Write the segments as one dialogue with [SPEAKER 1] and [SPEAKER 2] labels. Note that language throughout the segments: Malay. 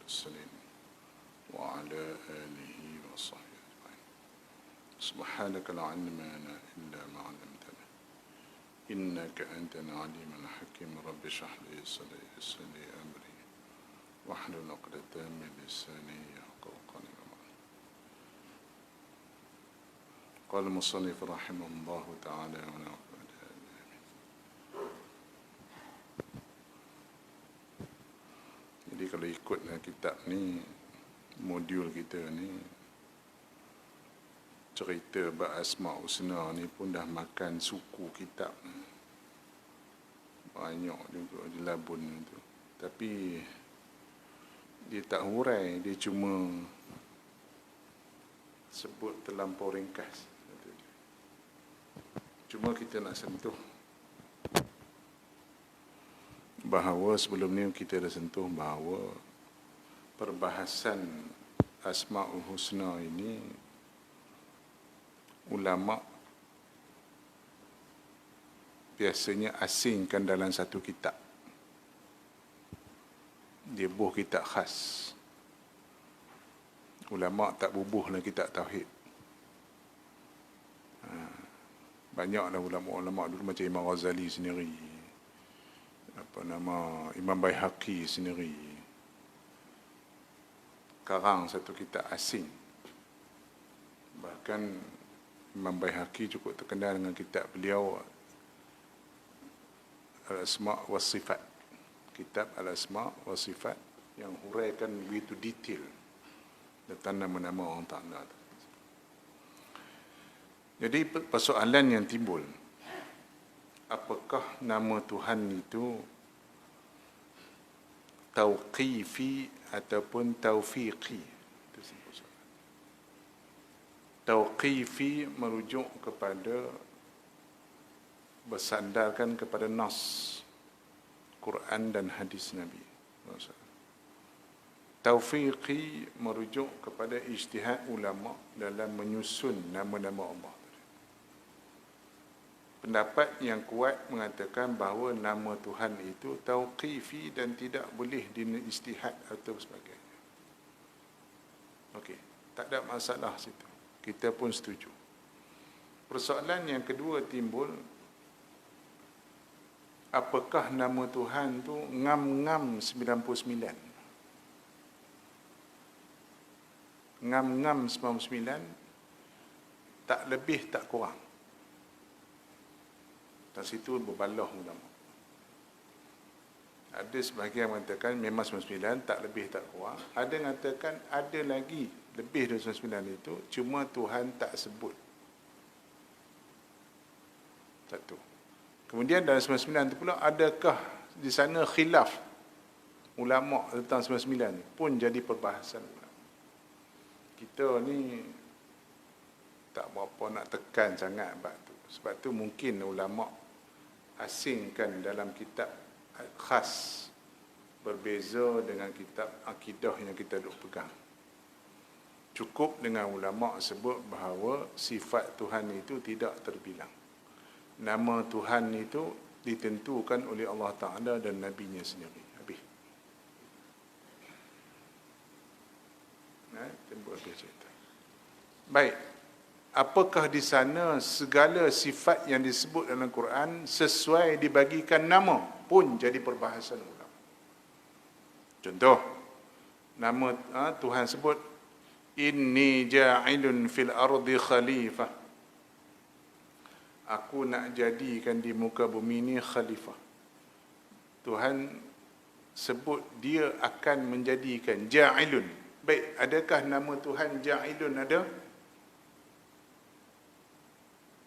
[SPEAKER 1] المرسلين وعلى آله وصحبه أجمعين. سبحانك لا علم لنا إلا ما علمتنا إنك أنت العليم الحكيم. رب اشرح لي صدري ويسر لي أمري واحلل عقدة من لساني يفقهوا قولي. قال المصنف رحمه الله تعالى Jadi kalau ikutlah kitab ni, modul kita ni, cerita bab Asma' Husna ni pun dah makan suku kitab. Banyak juga dilabun tu. Tapi dia tak hurai, dia cuma sebut terlampau ringkas. Cuma kita nak sentuh bahawa sebelum ni kita dah sentuh bahawa perbahasan Asma'ul Husna ini ulama' biasanya asingkan dalam satu kitab. Dia bubuh kitab khas. Ulama' tak bubuh dalam kitab tauhid. Banyaklah ulama' dulu macam Imam Ghazali sendiri, Imam Baihaqi sendiri karang satu kitab asing. Bahkan Imam Baihaqi cukup terkenal dengan kitab beliau Al-Asma' wa Sifat. Kitab Al-Asma' wa Sifat yang huraikan begitu detail tentang nama-nama Allah Ta'ala. Jadi persoalan yang timbul, apakah nama Tuhan itu tauqifi ataupun taufiqi? Itu simpul soalan. Tauqifi merujuk kepada, bersandarkan kepada nas Quran dan hadis Nabi. Taufiqi merujuk kepada ijtihad ulama dalam menyusun nama-nama Allah. Pendapat yang kuat mengatakan bahawa nama Tuhan itu tauqifi dan tidak boleh diijtihad atau sebagainya. Okey, tak ada masalah situ. Kita pun setuju. Persoalan yang kedua timbul, apakah nama Tuhan tu ngam-ngam 99? Ngam-ngam 99, tak lebih tak kurang. Dan situ berbalah ulama. Ada sebahagian mengatakan memang 99, tak lebih tak kurang. Ada yang mengatakan ada lagi lebih dari 99 itu, cuma Tuhan tak sebut. Satu. Kemudian dalam 99 itu pula, adakah di sana khilaf ulama tentang 99 pun jadi perbahasan ulama. Kita ni tak berapa nak tekan sangat bab tu. Sebab tu mungkin ulama asingkan dalam kitab khas berbeza dengan kitab akidah yang kita duk pegang. Cukup dengan ulama sebut bahawa sifat Tuhan itu tidak terbilang. Nama Tuhan itu ditentukan oleh Allah Ta'ala dan Nabi-Nya sendiri. Habis. Timbul cerita. Baik. Apakah di sana segala sifat yang disebut dalam Quran sesuai dibagikan nama pun jadi perbahasan ulama. Contoh, nama Tuhan sebut inni ja'ilun fil ardi khalifah. Aku nak jadikan di muka bumi ini khalifah. Tuhan sebut dia akan menjadikan ja'ilun. Baik, adakah nama Tuhan ja'ilun ada?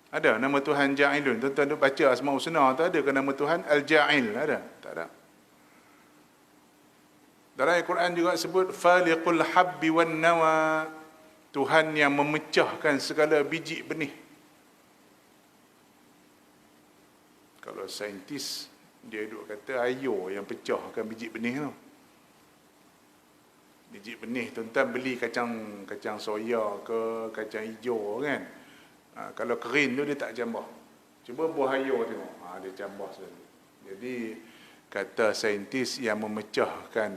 [SPEAKER 1] Ada nama Tuhan Ja'ilun. Tuan-tuan duk baca Asma'ul Husna tu, ada ke nama Tuhan Al-Ja'il? Ada? Tak ada. Dalam Al-Quran juga sebut Faliqul habbi wan nawa. Tuhan yang memecahkan segala biji benih. Kalau saintis, dia duk kata air yang pecahkan biji benih tu. Biji benih, tuan-tuan beli kacang soya ke kacang hijau kan? Kalau kering tu dia tak jambah. Cuba buah air tengok. Dia jambah selalu. Jadi kata saintis yang memecahkan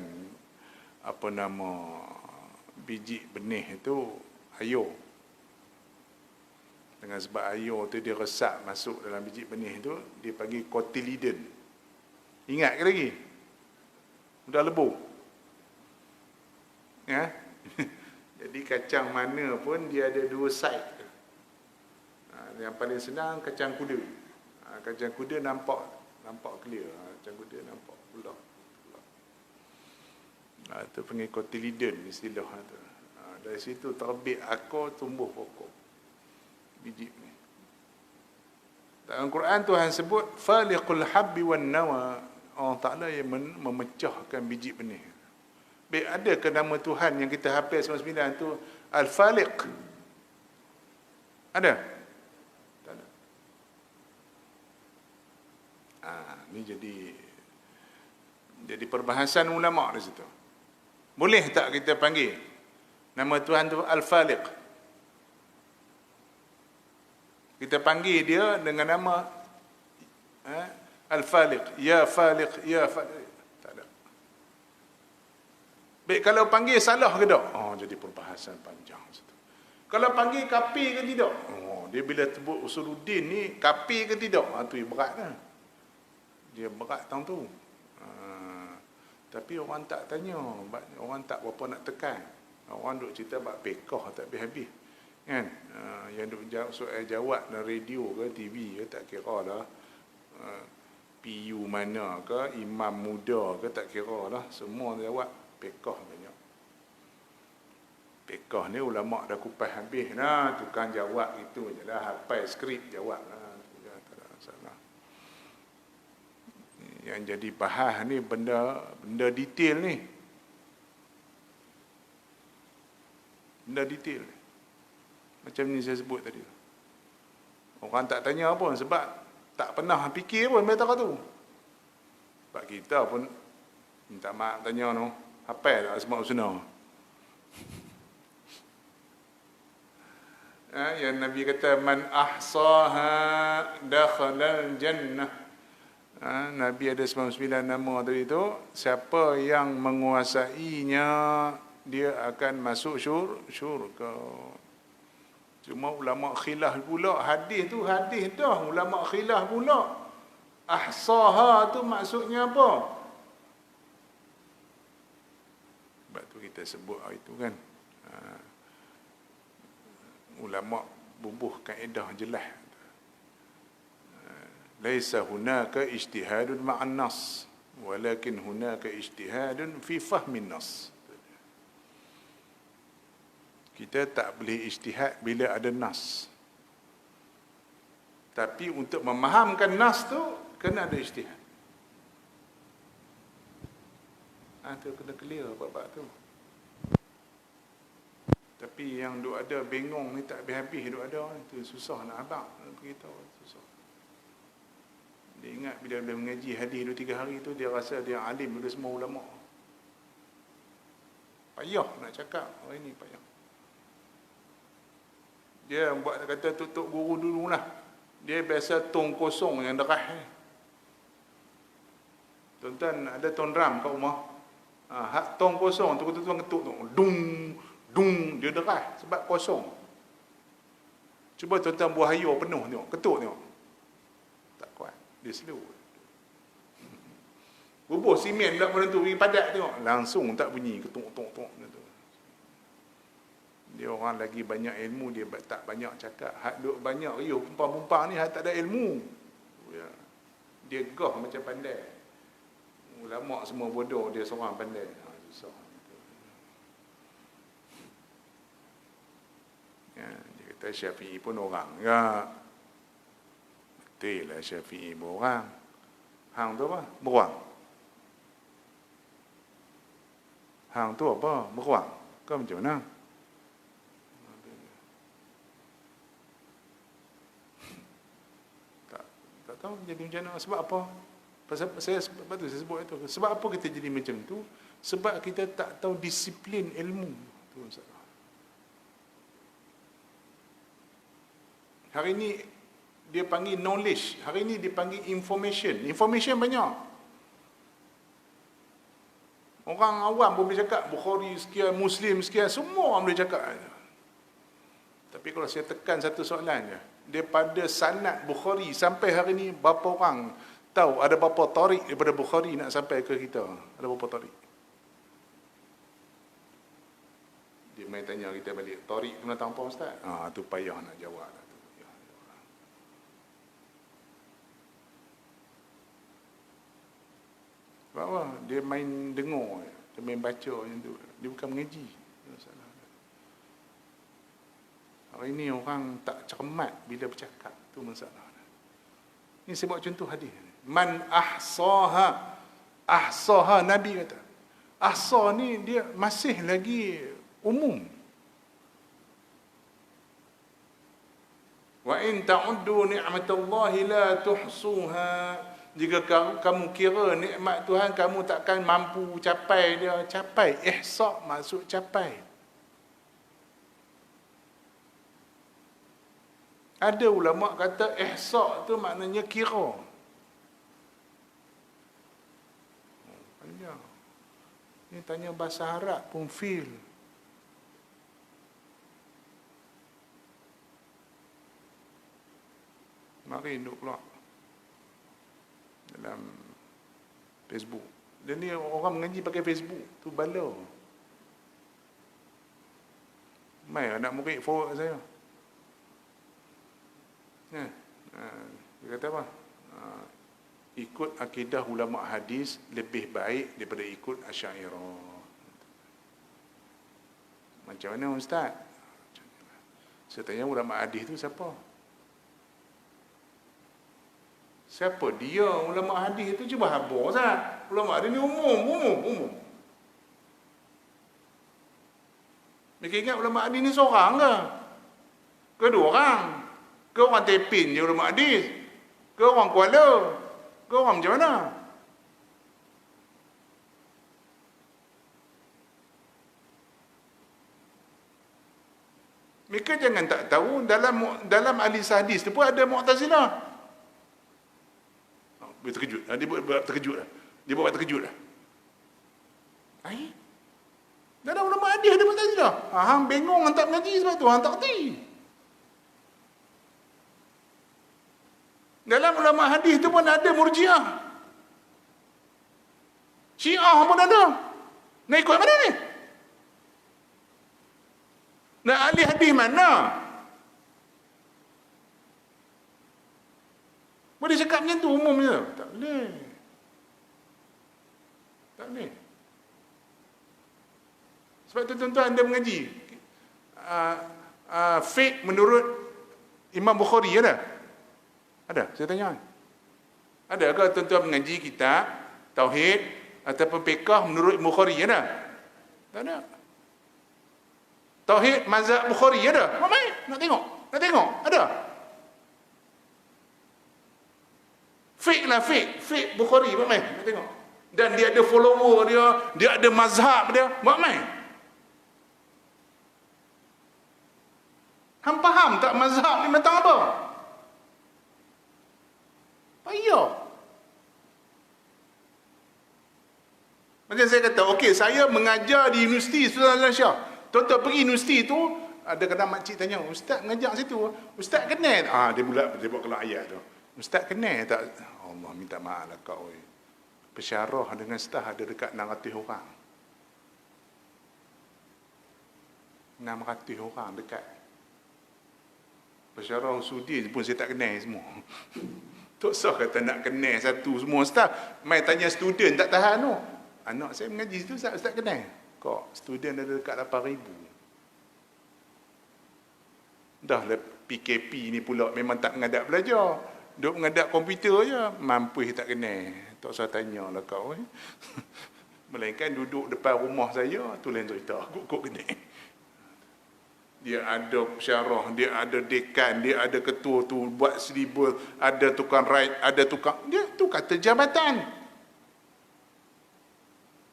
[SPEAKER 1] apa nama biji benih itu ayo. Dengan sebab ayo tu dia resap masuk dalam biji benih tu, dia panggil cotyledon. Ingat ke lagi? Udah lebuh. Ya. Jadi kacang mana pun dia ada dua side. Yang paling senang kacang kuda. Kacang kuda nampak clear. Kacang kuda nampak pula. Itu panggil cotyledon istilah tu. Dari situ terbit akar, tumbuh pokok biji ni. Dalam Quran Tuhan sebut faliqul habbi wan nawa. Allah Taala yang memecahkan biji benih. Baik, ada ke nama Tuhan yang kita hafal 99 tu Al-Faliq? Ada? Tak ada. Ni jadi perbahasan ulama di situ. Boleh tak kita panggil nama Tuhan tu Al-Faliq? Kita panggil dia dengan nama Al-Faliq, ya Faliq, ya Faliq. Tak ada. Baik, kalau panggil salah ke tak? Jadi perbahasan panjang situ. Kalau panggil kapi ke tidak? Dia bila sebut Usuluddin ni kapi ke tidak? Tu berat dah. Dia berat tang tu. Tapi orang tak tanya, orang tak berapa nak tekan. Orang duk cerita bab pekoh tak habis-habis. Kan? Yang duk jawab soal jawab dalam radio ke TV ke tak kira lah. PU mana ke, imam muda ke tak kira lah. Semua jawab pekoh banyak. Pekoh ni ulama dah kupas habis lah. Tukang jawab itu je lah. Hafal skrip jawab lah. Tak ada masalah. Yang jadi bahas ni benda detail ni. Benda detail. Macam ni saya sebut tadi. Orang tak tanya pun sebab tak pernah fikir pun mereka tu. Sebab kita pun minta maaf tanya tu. Hafal tak Asma' Husna? Yang Nabi kata man ahsaha dakhalal jannah. Nabi ada 99 nama tadi tu. Siapa yang menguasainya, dia akan masuk syurga. Cuma ulama khilaf pula. Hadis tu hadis dah. Ulama khilaf pula. Ahsaha tu maksudnya apa? Sebab tu kita sebut itu kan. Ulama bubuh kaedah jelas. Laisa hunaka ijtihadun ma'an nas, walakin hunaka ijtihadun fi fahmin nas. Kita tak boleh ijtihad bila ada nas. Tapi untuk memahamkan nas tu kena ada ijtihad. Tu kena clear bab tu. Tapi yang duk ada bengong ni tak habis-habis duk ada, itu susah nak abang beritahu, susah. Dia ingat bila dia mengaji hadis 2-3 hari tu dia rasa dia alim daripada semua ulama. Payah nak cakap hari ni, payah. Dia buat kata tutup guru dululah. Dia biasa tong kosong yang derah ni. Tuan-tuan ada tong drum kat rumah. Hak tong kosong tu tuan-tuan ketuk tu. Dung dia derah sebab kosong. Cuba tuan-tuan buah hayur penuh tengok, ketuk tengok. Tak kuat. Dia slow. Bubuh simen pula pada tu pergi padat tengok. Langsung tak bunyi ketuk-tok-tok tu. Dia orang lagi banyak ilmu, dia tak banyak cakap. Hak duk banyak riuh pumpang-pumpang ni, hak tak ada ilmu. Dia gah macam pandai. Ulama semua bodoh, dia seorang pandai. Susah. Dia kata Syafi'i pun orang. Ya. Betul lah Syafi'i pun orang. Hang tu apa? Beruang. Hang tu apa? Beruang. Kau macam mana? Tahu jadi macam mana, sebab apa? Sebab tu saya sebut itu. Sebab apa kita jadi macam tu? Sebab kita tak tahu disiplin ilmu. Hari ini dia panggil knowledge, hari ini dia panggil information. Information banyak. Orang awam pun boleh cakap Bukhari sekian, Muslim sekian, semua orang boleh cakap. Tapi kalau saya tekan satu soalan je, daripada sanad Bukhari sampai hari ni, berapa orang tahu ada berapa tarik daripada Bukhari nak sampai ke kita? Ada berapa tarik? Dia main tanya kita balik, tarik tu datang apa Ustaz? Tu payah nak jawab. Sebab apa? Dia main dengar, dia main baca macam tu. Dia bukan mengaji. Hari ini orang tak cermat bila bercakap, tu masalah. Ini saya buat contoh hadis. Man ahsaha, ahsaha Nabi kata. Ahsa ni dia masih lagi umum. Wa in ta'uddu ni'matallahi la tuhsuha. Jika kamu kira nikmat Tuhan, kamu takkan mampu capai dia. Capai, ihsa maksud capai. Ada ulama kata ihsa tu maknanya kira. Panjang. Ni tanya bahasa Arab pun feel. Mari duduk pula dalam Facebook. Dan ni orang mengaji pakai Facebook. Tu bala. Mai anak murid forward saya. Dia kata apa? Ikut akidah ulama hadis lebih baik daripada ikut Asy'ariyah. Macam mana Ustaz? Saya tanya ulama hadis tu siapa? Siapa dia ulama hadis itu? Cuba habis Ustaz. Ulama hadis ni umum. Mereka ingat ulama hadis ni seorang ke? Kedua orang? Ke orang Tepin je ulama hadis? Ke orang Kuala? Ke orang macam mana? Mereka jangan tak tahu dalam ahli hadis tu pun ada Mu'tazilah. Dia terkejut. Dia buat terkejut lah. Dalam ulama hadis ada Mu'tazilah. Hang bengong, hang tak mengaji sebab tu, hang tak kerti. Dalam ulama hadis tu pun ada Murji'ah. Syiah pun ada. Nak ikut mana ni? Nak ahli hadis mana? Boleh cakap macam tu umum je? Tak boleh. Tak boleh. Sebab tu tuan-tuan anda mengaji. Fiqh menurut Imam Bukhari ada? Ada? Saya tanya. Adakah tuan-tuan mengaji kitab Tauhid ataupun fiqh menurut Bukhari ada? Tak ada. Tauhid mazhab Bukhari ada? Mai, nak tengok? Nak tengok? Ada? Fiqh lah, fiqh Bukhari, buat main, nak tengok. Dan dia ada follower dia ada mazhab dia, buat main. Hang faham tak mazhab ni tentang apa? Payah. Macam saya kata, okey, saya mengajar di Universiti Sultan Malaysia. Tuan-tuan pergi universiti tu, ada kadang makcik tanya, Ustaz mengajar situ, Ustaz kenal? Dia buat keluar ayat tu. Ustaz kenal tak? Allah minta maaf lah kau. Pesyarah dengan staf ada dekat 600 orang. 600 orang dekat. Pesyarah Usudin pun saya tak kenal semua. Tak usah kata nak kenal satu semua staf. Mai tanya student tak tahan tu. Anak saya mengaji situ, Ustaz kenal? Kok student ada dekat 8,000. Dah lah PKP ni pula memang tak mengadap belajar. Duk mengadap komputer je, mampu tak kenal. Tak usah tanya lah kau. Melainkan duduk depan rumah saya, tu lain cerita. Kok kenal. Dia ada syarah, dia ada dekan, dia ada ketua tu, buat syllabus, ada tukang write, ada tukang... Dia tu kata jabatan.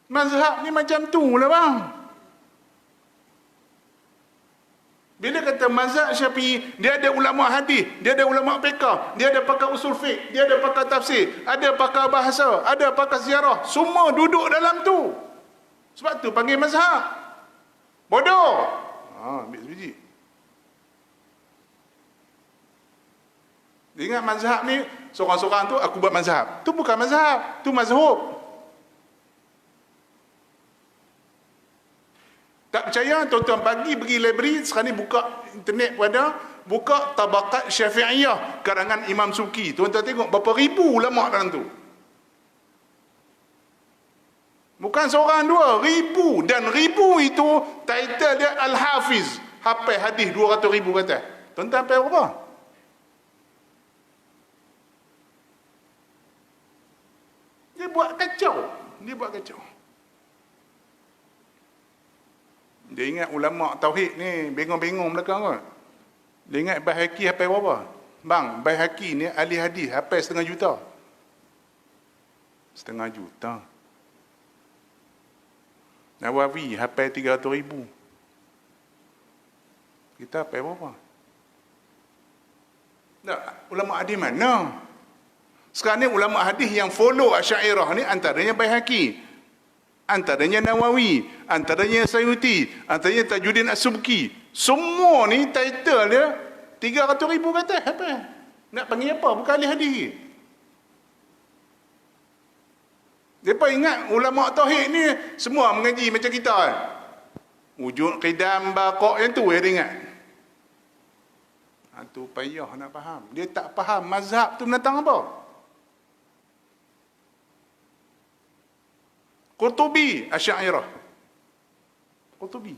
[SPEAKER 1] Mazhab ni macam tu lah bang. Bila kata mazhab Syafi'i, dia ada ulama hadis, dia ada ulama fiqh, dia ada pakar usul fiqh, dia ada pakar tafsir, ada pakar bahasa, ada pakar sejarah, semua duduk dalam tu. Sebab tu panggil mazhab. Bodoh. Ambil sebiji. Dia ingat mazhab ni, seorang-seorang tu aku buat mazhab. Tu bukan mazhab, tu mazhub. Tak percaya, tuan-tuan pergi library, sekarang ni buka internet pun ada, buka Tabaqat Syafi'iyah karangan Imam Suki. Tuan-tuan tengok berapa ribu ulama dalam tu. Bukan seorang dua, ribu. Dan ribu itu title dia Al-Hafiz. Hafal hadis 200,000 kata. Tuan-tuan hafal berapa? Dia buat kacau. Dia ingat ulama tauhid ni bingung-bingung belakang kot. Dia ingat Baihaqi hafal berapa? Bang, Baihaqi ni ahli hadis hafal 1,5 juta. 1,5 juta. Nawawi hafal 300,000. Kita hafal berapa? Tak, ulama hadis mana? Sekarang ni ulama hadis yang follow Asy'ariyah ni antaranya Baihaqi, antaranya Nawawi, antaranya Sayuti, antaranya Tajuddin As-Subki. Semua ni title dia 300,000 kata apa? Nak panggil apa? Bukan ahli hadis. Depa ingat ulama tauhid ni semua mengaji macam kita kan. Wujud qidam baqa' yang tu dia ingat. Tu payah nak faham. Dia tak faham mazhab tu menentang apa. Qurtubi Asy'ariyah. Qurtubi.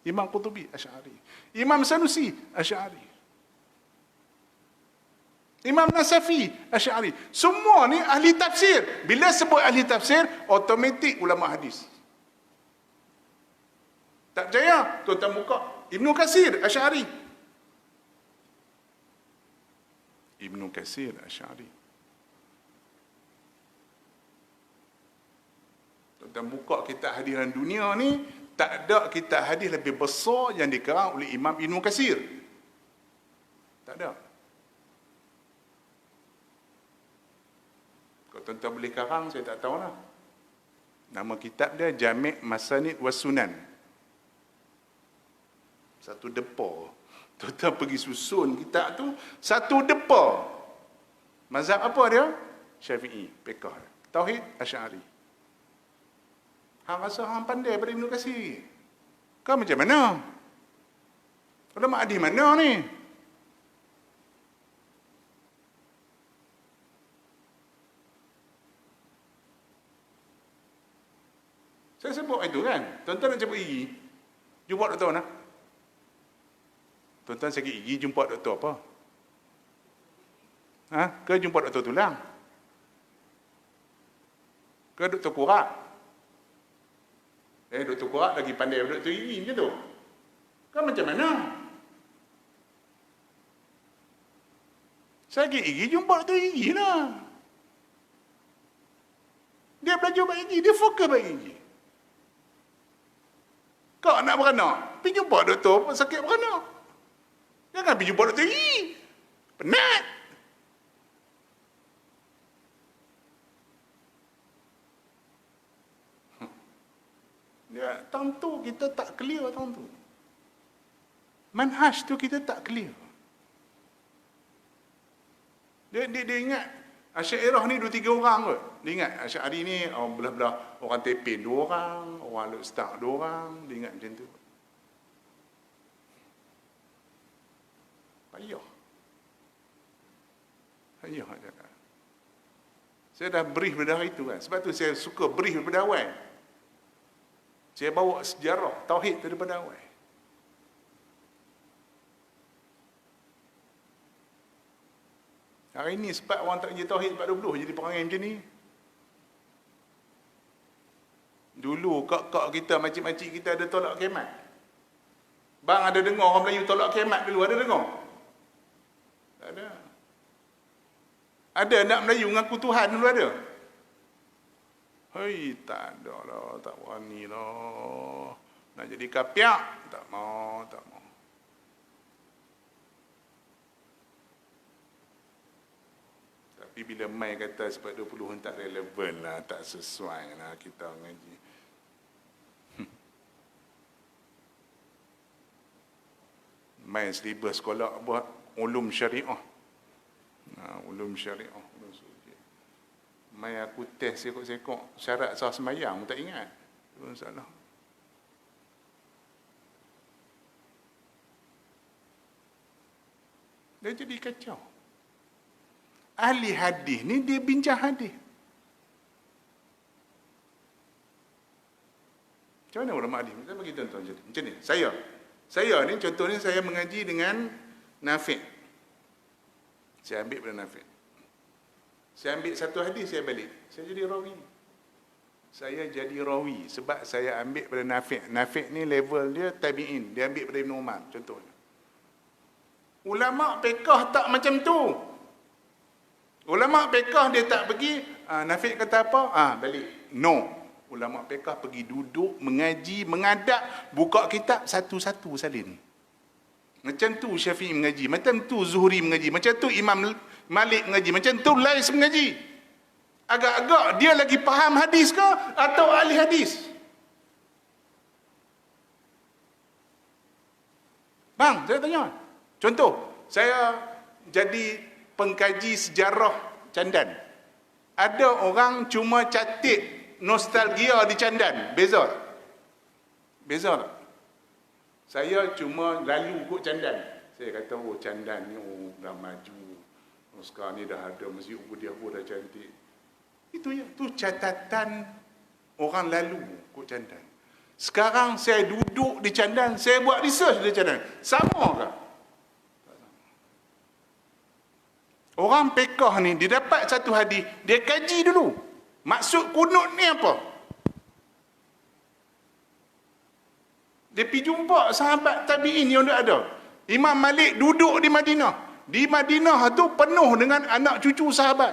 [SPEAKER 1] Imam Qurtubi Asy'ari. Imam Sanusi Asy'ari. Imam Nasafi Asy'ari. Semua ni ahli tafsir. Bila sebut ahli tafsir, automatik ulama hadis. Tak percaya? Tuan-tuan buka Ibnu Katsir Asy'ari. Ibnu Katsir Asy'ari. Tuan-tuan buka kitab hadis dalam dunia ni, tak ada kitab hadis lebih besar yang dikarang oleh Imam Ibnu Katsir. Tak ada. Kalau tuan-tuan boleh karang, saya tak tahulah. Nama kitab dia Jami' Masanid was Sunan. Satu depa. Tuan-tuan pergi susun kitab tu, satu depa. Mazhab apa dia? Syafi'i, fiqh. Tauhid, Asy'ari. Hang rasa hang pandai pada Ibnu Katsir. Kau macam mana? Ulama hadis mana ni? Saya sebut itu kan. Tuan-tuan nak cabut gigi, jumpa doktor nak. Tuan-tuan sakit gigi, jumpa doktor apa? Ke jumpa doktor tulang? Ke doktor kurak? Doktor kurak lagi pandai daripada doktor gigi macam tu. Kan macam mana? Sakit gigi, jumpa doktor gigi lah. Dia belajar buat gigi, dia fokus buat gigi. Kau nak beranak, pergi jumpa doktor sakit beranak. Jangan pergi jumpa doktor gigi. Penat. Ya, tahun tu kita tak clear tahun tu. Manhaj tu kita tak clear. Dia ingat Asy'ariyah ni 2-3 orang kot. Dia ingat Asy'ari ni belah-belah orang Tepin 2 orang, orang Al-Ustaz 2 orang, dia ingat macam tu. Payah. Cakap. Saya dah brief pada hari itu kan. Sebab tu saya suka brief daripada awal. Saya bawa sejarah tauhid daripada awal. Hari ini sebab orang tak kerja tauhid 420 jadi perangai macam ni. Dulu kak-kak kita, makcik-makcik kita ada tolak kiamat. Bang ada dengar orang Melayu tolak kiamat dulu, ada dengar? Tak ada. Ada nak Melayu mengaku Tuhan dulu ada? Hei, tak ada lah, tak berani lah. Nak jadi kapiak? Tak mau. Tapi bila mai kata sebab 20 tak relevan lah, tak sesuai lah kita ngaji. main selibas sekolah buat ulum syariah. Ulum syariah. Main aku test sekok-sekok syarat sah sembahyang, tak ingat. Itu masalah. Dia jadi kacau. Ahli hadis ni dia bincang hadis. Macam mana ulama hadis? Saya bagi contoh macam ni. Saya ni contohnya saya mengaji dengan Nafi'. Saya ambil pada Nafi'. Saya ambil satu hadis, saya balik. Saya jadi rawi. Saya jadi rawi sebab saya ambil pada Nafi'. Nafi' ni level dia tabi'in. Dia ambil pada Ibn Umar contohnya. Ulama fiqh tak macam tu. Ulama fiqh dia tak pergi, Nafi' kata apa? Balik. No. Ulama fiqh pergi duduk, mengaji, mengadap, buka kitab satu-satu salin. Macam tu Syafi'i mengaji, macam tu Zuhri mengaji, macam tu Imam Malik mengaji, macam tu Lais mengaji. Agak-agak dia lagi faham hadis ke atau ahli hadis? Bang, saya tanya. Contoh, saya jadi pengkaji sejarah Candan. Ada orang cuma catik nostalgia di Candan. Beza tak? Saya cuma lalu kot Candan. Saya kata, Candan ni dah maju. Sekarang ni dah ada Masjid Ubudiah pun dah cantik. Itu ya, tu catatan orang lalu kot Candan. Sekarang saya duduk di Candan, saya buat research di Candan. Sama ke? Orang fiqh ni, dia dapat satu hadis, dia kaji dulu. Maksud kunut ni apa? Dia pergi jumpa sahabat tabi'in yang ada. Imam Malik duduk di Madinah. Di Madinah tu penuh dengan anak cucu sahabat.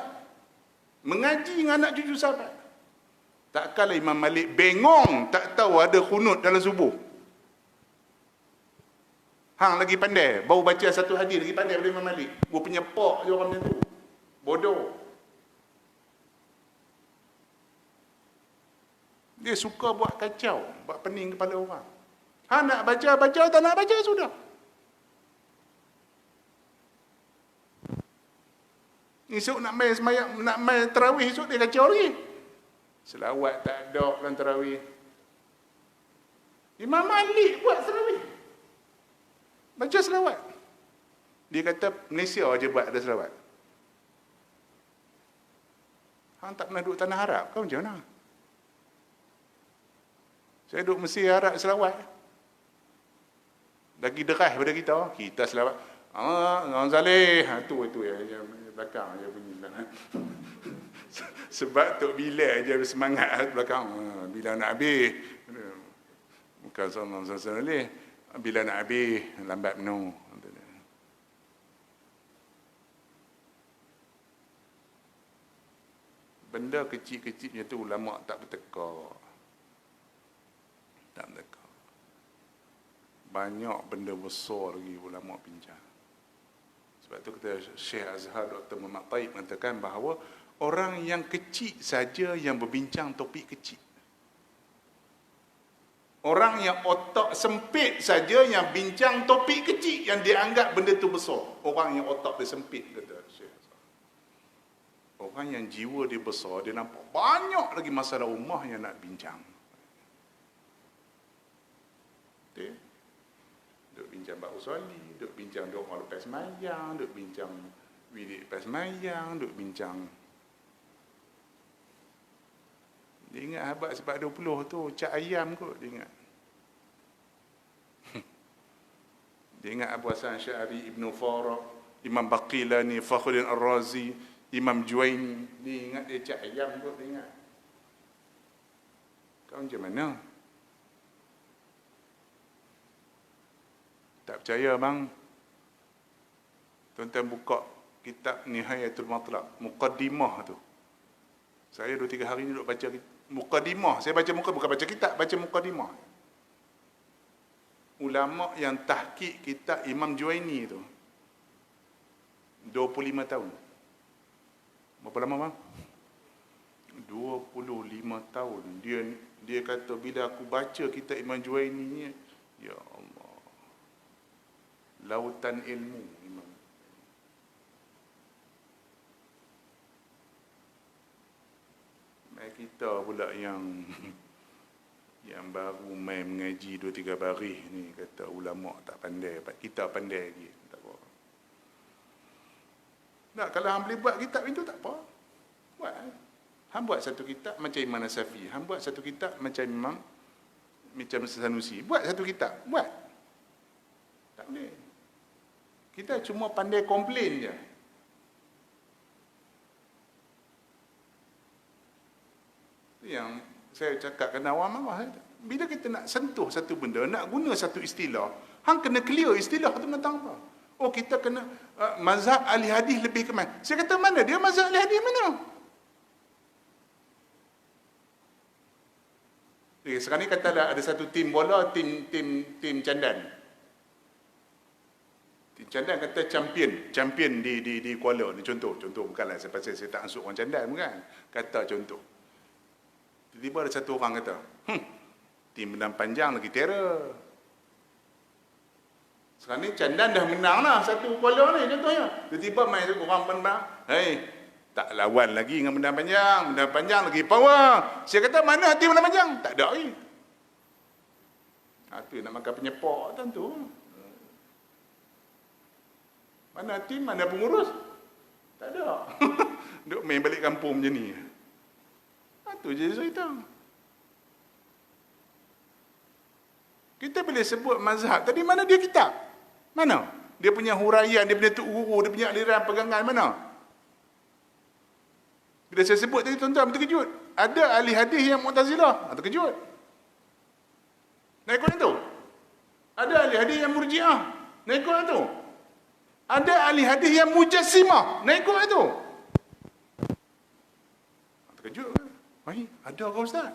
[SPEAKER 1] Mengaji dengan anak cucu sahabat. Takkanlah Imam Malik bengong tak tahu ada kunut dalam subuh. Hang lagi pandai, baru baca satu hadis lagi pandai daripada Imam Malik. Gua punya pak je orang macam tu. Bodoh. Dia suka buat kacau, buat pening kepala orang. Nak baca, tak nak baca, sudah. Esok nak main semayang, nak main tarawih, esok dia kacau lagi. Selawat tak ada dalam tarawih. Imam Malik buat tarawih. Baca selawat. Dia kata Malaysia je buat ada selawat. Hang tak pernah duduk tanah Arab, kau macam mana? Saya duduk Mesir, Arab, selawat. Lagi deras daripada kita. Kita selawat. Orang Saleh. Itu yang belakang je bunyi. Sebab Tok Bilal je semangat belakang. Bila nak habis. Bukan sallallahu alaihi. Bila nak habis, lambat penuh. Benda kecil-kecilnya tu ulama tak bertekar. Tak bertekar. Banyak benda besar lagi ulama bincang. Sebab tu kata Syekh Azhar Dr. Muhammad Taib mengatakan bahawa orang yang kecil saja yang berbincang topik kecil. Orang yang otak sempit saja yang bincang topik kecil yang dia anggap benda tu besar. Orang yang otak dia sempit, kata Syekh Azhar. Orang yang jiwa dia besar, dia nampak banyak lagi masalah ummah yang nak bincang. Okay. Duk bincang bab usali, duk bincang doa lepas sembahyang, duk bincang wirid lepas sembahyang, duk bincang. Dia ingat Habat sebab 20 tu cak ayam kot dia ingat. Dia ingat Abu Hasan Syari, Ibn Farah, Imam Baqilani, Fakhruddin Ar-Razi, Imam Juwaini. Dia ingat dia cak ayam kot dia ingat. Kau macam mana? Tak percaya bang? Tuan-tuan buka kitab Nihayatul Matlab, Muqaddimah tu. Saya 2-3 hari ni duduk baca Muqaddimah. Saya baca bukan baca kitab, baca Muqaddimah. Ulama yang tahqiq kitab Imam Juwaini tu 25 tahun. Berapa lama bang? 25 tahun. Dia kata bila aku baca kitab Imam Juwaini ni, ya Allah, Lautan ilmu Imam. Kita pula yang baru main mengaji 2-3 baris ni kata ulama tak pandai, kita pandai lagi. Tak apa. Nah, kalau hang boleh buat kitab itu tak apa. Buat. Hang buat satu kitab macam Imam Nasafi, hang buat satu kitab macam Sanusi. Buat satu kitab, buat. Tak boleh. Kita cuma pandai komplain je. Yang saya cakap kena awam awam. Bila kita nak sentuh satu benda, nak guna satu istilah, hang kena clear istilah tu tentang apa. Oh, kita kena mazhab ahli hadis lebih ke mana? Saya kata mana dia mazhab ahli hadis mana? Okay, sekarang ni katalah ada satu tim bola, tim candan. Tim candan kata champion di Kuala ni, contoh bukanlah pasal saya tak masuk orang candan bukan. Kata contoh. Tiba-tiba ada satu orang kata, tim benang panjang lagi terror. Sekarang ni candan dah menang lah satu Kuala ni contohnya. Tiba-tiba main orang benang, tak lawan lagi dengan benang panjang lagi power. Saya kata mana tim benang panjang? Tak ada lagi. Itu nak makan penyepak tentu. Mana tim, mana pengurus? Tak ada. Duk main balik kampung macam ni. Itu je cerita. Kita boleh sebut mazhab. Tadi mana dia kitab? Mana? Dia punya huraian, dia punya tuk guru, dia punya aliran pegangan mana? Bila saya sebut tadi tuan-tuan terkejut. Ada ahli hadis yang Mu'tazilah. Terkejut. Nak ikut itu? Ada ahli hadis yang Murji'ah. Nak ikut itu? Ada ahli hadis yang Mujassimah. Nak ikut itu? Terkejut kan? Ada ke Ustaz?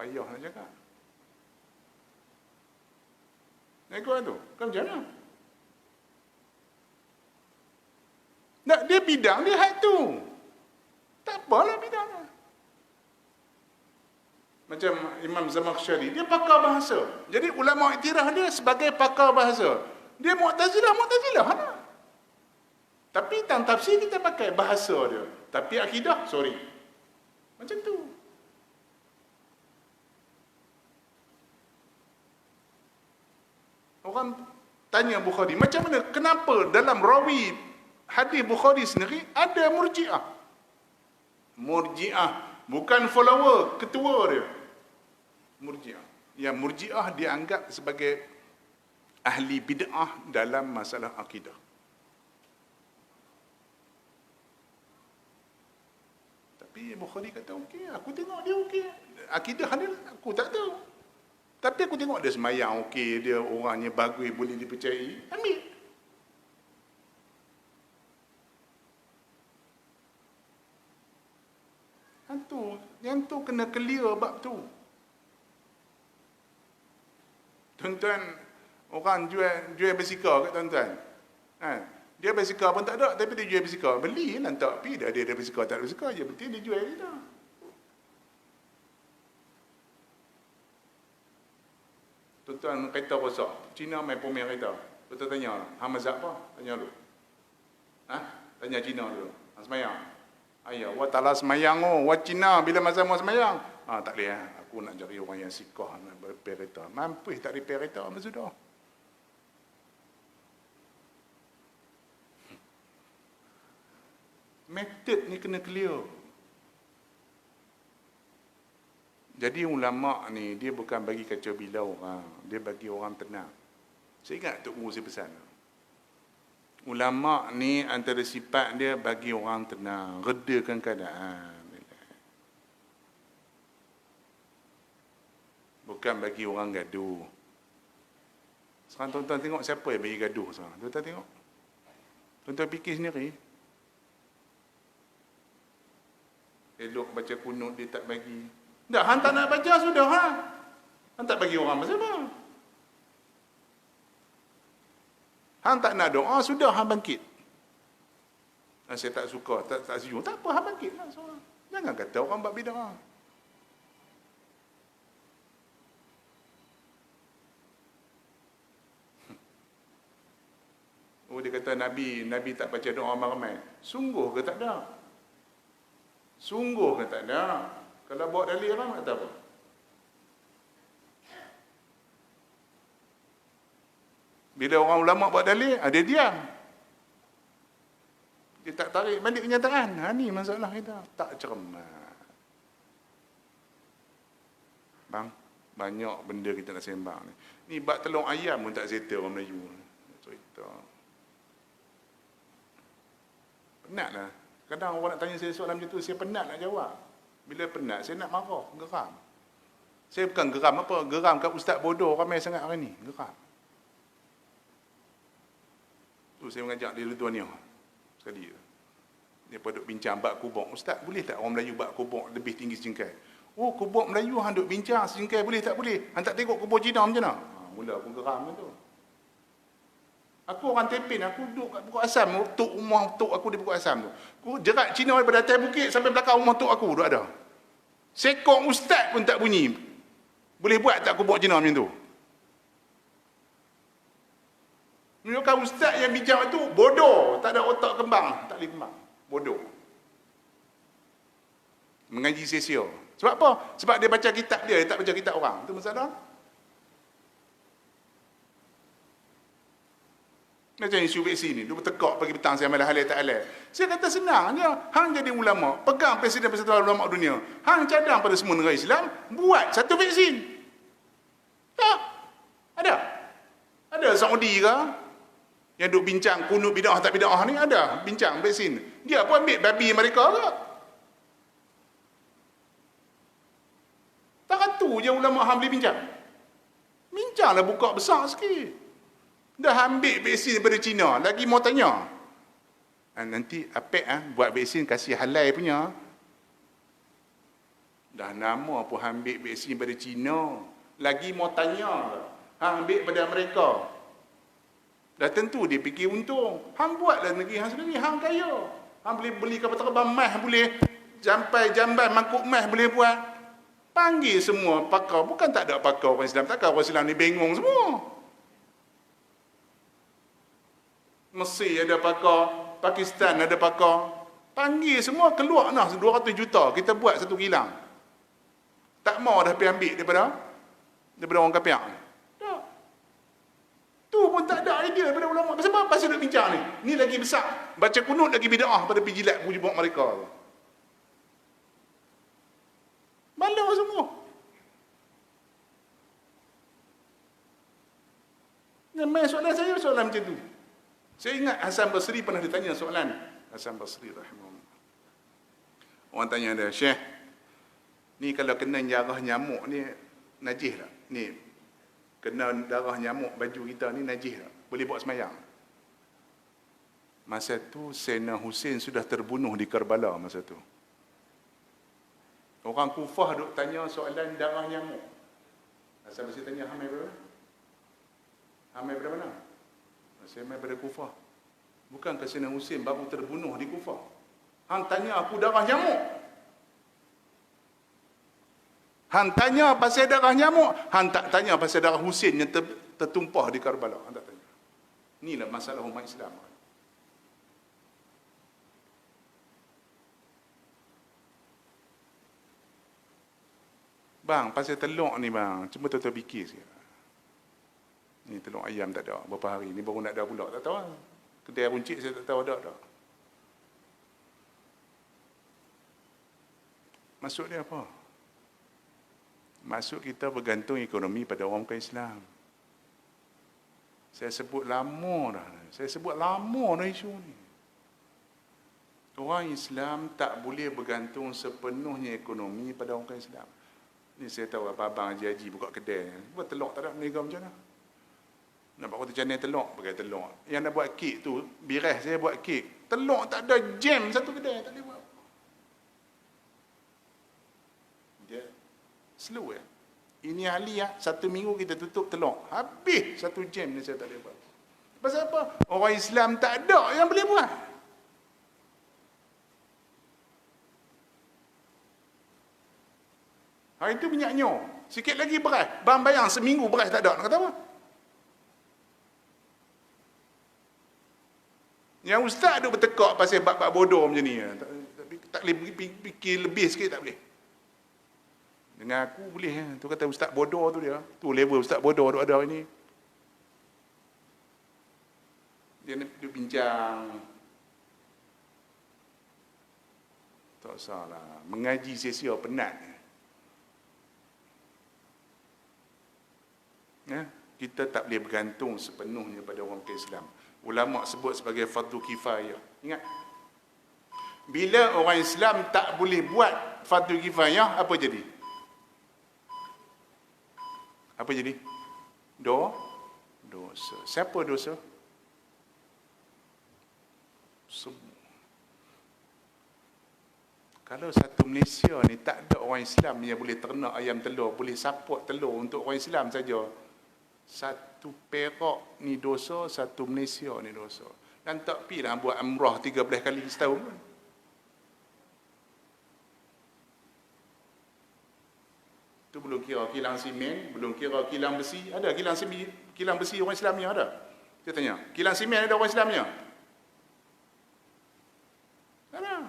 [SPEAKER 1] Payah nak cakap. Nak ikut itu? Kan macam mana? Tak, dia bidang dia had tu. Tak apalah bidangnya. Macam Imam Zamakhsyari, dia pakar bahasa. Jadi ulama iktiraf dia sebagai pakar bahasa. Dia Mu'tazilah lah. Tapi tentang tafsir kita pakai bahasa dia. Tapi akidah, sorry. Macam tu. Orang tanya Bukhari, macam mana, kenapa dalam rawi hadis Bukhari sendiri ada Murji'ah? Murji'ah, bukan follower, ketua dia. Murji'ah. Yang Murji'ah dianggap sebagai ahli bid'ah dalam masalah akidah. Tapi Bukhari kata okey, aku tengok dia okey. Akidah dia aku tak tahu. Tapi aku tengok dia semayang okey, dia orangnya bagus, boleh dipercayai. Ambil. Yang tu kena clear bab tu. Tuan-tuan, orang jual basikal kat tuan-tuan. Dia basikal pun tak ada, tapi dia jual basikal. Beli lah, tak pergi dah dia ada basikal, tak ada basikal je. Penting dia jual je dah. Tuan-tuan, kereta rosak. Cina main pomel kereta. Tuan-tuan tanya, hang mazhab apa? Tanya dulu. Tanya Cina dulu. Hang semayang. Ayah, wa ta'ala semayang wa Cina bila masa mau semayang. Tak boleh aku nak cari orang yang sikah nak repair kereta. Mampu tak repair kereta, sudah. Method ni kena clear. Jadi ulama' ni dia bukan bagi kacau bilau orang, dia bagi orang tenang. Saya ingat Tok Guru saya pesan. Ulama' ni antara sifat dia bagi orang tenang, redakan keadaan. Bukan bagi orang gaduh. Sekarang tuan-tuan tengok siapa yang bagi gaduh sekarang. Tuan-tuan tengok. Tuan-tuan fikir sendiri. Elok baca kunut dia tak bagi. Dah, hang tak nak baca sudah hang tak bagi orang pasal apa? Hang tak nak doa sudah hang bangkit. Saya tak suka, tak setuju. Tak apa, hang bangkitlah. Jangan kata orang buat bidah. dia kata Nabi tak baca doa ramai-ramai. Sungguh ke tak ada? Sungguh ke tak ada? Kalau bawa dalil orang kata apa? Bila orang ulama buat dalil, dia diam. Dia tak tarik balik kenyataan. Ni masalah kita. Tak cermat. Bang, banyak benda kita nak sembang ni. Ni bak telur ayam pun tak settle orang Melayu. Cerita. Penat lah. Kadang orang nak tanya saya soalan macam tu, saya penat nak jawab. Bila penat, saya nak marah, geram. Saya bukan geram apa, geram kat ustaz bodoh ramai sangat hari ni. Geram. Tu saya mengajak dia tuan ni sekali. Dia duk bincang bab kubur. Ustaz, boleh tak orang Melayu bab kubur lebih tinggi sejengkai? Oh, kubur Melayu hang duk bincang sejengkai, boleh tak boleh? Hang tak tengok kubur Cina macam mana? Mula aku geram tu. Aku orang Tepin, aku duduk kat Bukit Asam, tok rumah tok aku di Bukit Asam tu. Aku jerat Cina daripada atas bukit sampai belakang rumah tok aku duk ada. Sekok ustaz pun tak bunyi. Boleh buat tak kubur Cina macam tu? Menunjukkan ustaz yang bincang tu bodoh, tak ada otak kembang, tak boleh kembang. Bodoh. Mengaji sia-sia. Sebab apa? Sebab dia baca kitab dia tak baca kitab orang. Itu masalah. Macam isu vaksin ni, dia bertekak pagi petang saya malah halal tak halal. Saya kata senang je, hang jadi ulama, pegang Presiden Persatuan Ulama Dunia, hang cadang pada semua negara Islam, buat satu vaksin. Tak? Ada? Ada Saudi ke? Yang duk bincang kunut bid'ah tak bid'ah ni ada, bincang vaksin. Dia pun ambil babi mereka ke? Tak tu je ulama hang boleh bincang. Bincanglah buka besar sikit. Dah ambil vaksin daripada Cina, lagi mau tanya. Nanti APEC buat vaksin kasih halal punya. Dah nama pun ambil vaksin daripada Cina, lagi mau tanya. Hang ambil daripada Amerika. Dah tentu dia fikir untung. Hang buatlah negeri hang sendiri, hang kaya. Hang boleh beli kapal terbang emas, boleh sampai jamban mangkuk emas boleh buat. Panggil semua pakar, bukan tak ada pakar orang Islam, takkan orang Islam ni bengong semua. Mesir ada pakar, Pakistan ada pakar. Panggil semua keluar nah 200 juta, kita buat satu kilang. Tak mau dah pergi ambil daripada orang kafir. Tak. Tu pun tak ada idea daripada ulama. Pasal apa? Pasal duk bincang ni. Ni lagi besar. Baca kunut lagi bid'ah pada pergi jilat puji buat mereka. Malu semua. Main soalan saya soalan macam tu. Saya ingat Hasan Basri pernah ditanya soalan. Hasan Basri rahimahullah. Orang tanya dia, Syekh, ni kalau kena darah nyamuk ni najis tak? Ni kena darah nyamuk baju kita ni najis tak? Boleh buat semayang? Masa tu Sayyidina Hussein sudah terbunuh di Karbala masa tu. Orang Kufah duk tanya soalan darah nyamuk. Hasan Basri tanya, hamai berapa? Hamai berapa mana? Saya main pada Kufah. Bukan ke Sayyidina Hussein baru terbunuh di Kufah. Hang tanya aku darah nyamuk. Hang tanya pasal darah nyamuk. Hang tak tanya pasal darah Hussein yang tertumpah di Karbala. Hang tak tanya. Inilah masalah umat Islam. Bang, pasal telur ni bang. Cuma tuan-tuan fikir sikit. Ni telur ayam tak ada. Berapa hari ni baru nak ada pula. Tak tahu lah. Kedai runcit saya tak tahu ada tak. Maksud dia apa? Maksud kita bergantung ekonomi pada orang bukan Islam. Saya sebut lama dah isu ni. Orang Islam tak boleh bergantung sepenuhnya ekonomi pada orang bukan Islam. Ni saya tahu abang-abang haji-haji buka kedai. Buat telur tak ada meniaga macam mana? Nak buat roti canai telur, pakai telur. Yang nak buat kek tu, birah saya buat kek. Telur tak ada jam satu kedai, tak boleh buat. Dia slow ya. Ini ahli ya, 1 minggu kita tutup telur. Habis 1 jam ni saya tak boleh buat. Pasal apa? Orang Islam tak ada yang boleh buat. Hari tu minyak nyo. Sikit lagi beras. Bang bayang seminggu beras tak ada. Nak kata apa? Yang ustaz duk bertekak pasal bab-bab bodoh macam ni. Tapi tak boleh fikir lebih sikit, tak boleh. Dengan aku boleh. Tu kata ustaz bodoh tu dia. Tu level ustaz bodoh duk ada ni. Dia bincang. Tak salah. Mengaji sia-sia penat. Ya? Kita tak boleh bergantung sepenuhnya pada orang Islam. Ulama sebut sebagai fardu kifayah. Ingat. Bila orang Islam tak boleh buat fardu kifayah, apa jadi? Apa jadi? Dosa. Siapa dosa? Semua. Kalau satu Malaysia ni tak ada orang Islam yang boleh ternak ayam telur, boleh support telur untuk orang Islam saja, satu Perak ni dosa, satu Malaysia ni dosa. Dan tak pergi lah buat umrah 13 kali setahun pun. Tu belum kira kilang simen, belum kira kilang besi. Ada kilang besi orang Islamnya ada? Dia tanya, kilang simen ada orang Islamnya? Ada.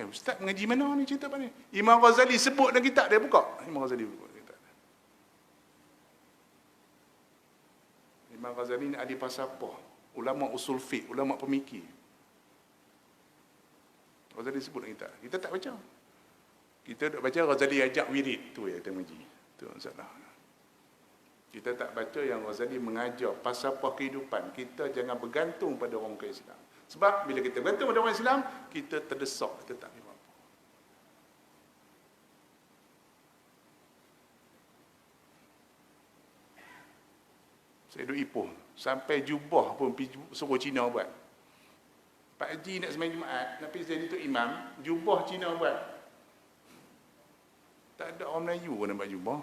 [SPEAKER 1] Ustaz mengaji mana ni cerita apa ni? Imam Ghazali sebut dalam kitab dia, buka. Imam Ghazali buka kitab. Imam Ghazali ni ahli falsafah, ulama usul fiqh, ulama pemikir. Ghazali sebut dalam kitab. Kita tak baca. Kita tak baca Ghazali ajak wirid, tu ya kita mengaji. Tu masalah. Kita tak baca yang Ghazali mengajar falsafah kehidupan. Kita jangan bergantung pada orang Islam. Sebab bila kita bergantung pada orang Islam, kita terdesak, kita tak boleh apa. Saya duduk Ipoh, sampai jubah pun suruh Cina buat. Pak Haji nak sembahyang Jumaat, nak pergi jadi tu imam, jubah Cina buat. Tak ada orang Melayu pun nak buat jubah.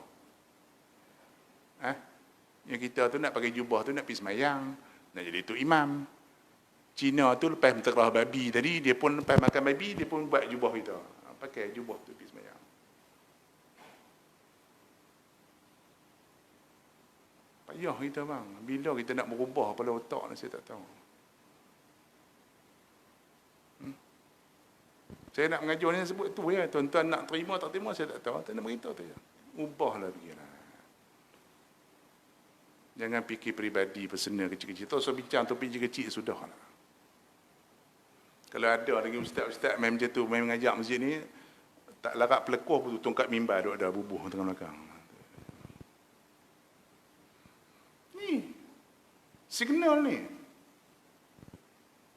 [SPEAKER 1] Yang kita tu nak pakai jubah tu nak pergi sembahyang, nak jadi tu imam. Cina tu lepas menterah babi tadi, dia pun lepas makan babi, dia pun buat jubah kita. Pakai jubah tu pergi sembahyang. Payah kita bang. Bila kita nak berubah kepala otak ni, saya tak tahu. Saya nak mengajar ni sebut tu ya. Tuan-tuan nak terima tak terima, saya tak tahu. Tak nak beritahu tu ya. Ubahlah fikiran. Jangan fikir peribadi, personal kecil-kecil. Tak usah bincang topik kecil-kecil, sudah lah. Kalau ada lagi ustaz-ustaz main macam tu, main mengajak masjid ni, tak larat pelekoh pun tongkat mimbar duk ada bubuh tengah belakang. Ni signal ni.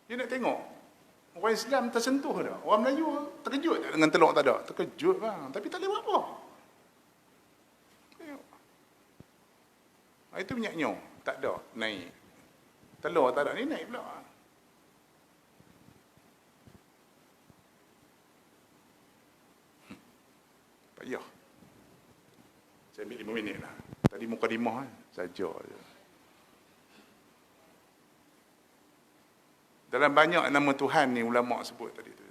[SPEAKER 1] Dia nak tengok orang Islam tersentuh dah. Orang Melayu terkejut tak dengan telur tak ada? Terkejut bang, tapi tak boleh buat apa. Itu minyak tak ada, naik. Telur tak ada, ni naik pula. Payah. Saya ambil 5 minit lah. Tadi mukadimah saja. Dalam banyak nama Tuhan ni ulama sebut tadi tu.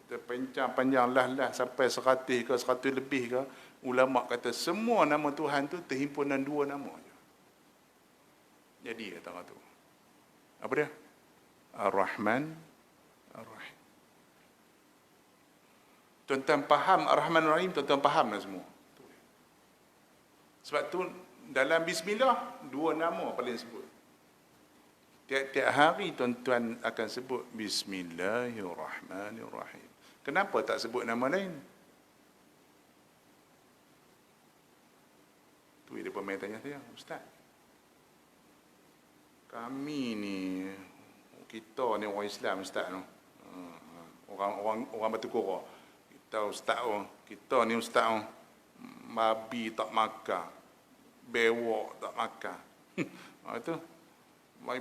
[SPEAKER 1] Panjang lah sampai 100 ke 100 lebih ke, ulama kata semua nama Tuhan tu terhimpunan 2 nama je. Jadi kata tu. Apa dia? Ar-Rahman, Ar-Rahim. Tuan-tuan faham Ar-Rahman Ar-Rahim, tuan-tuan faham lah semua. Sebab tu dalam bismillah 2 nama paling sebut. Tiap-tiap hari tuan-tuan akan sebut Bismillahirrahmanirrahim. Kenapa tak sebut nama lain? Tu dia pemain tanya saya, Ustaz, kami ni, kita ni orang Islam, Ustaz tu. Orang Batu Kora. Kita ni Ustaz, babi tak makan, bewok tak makan. Itu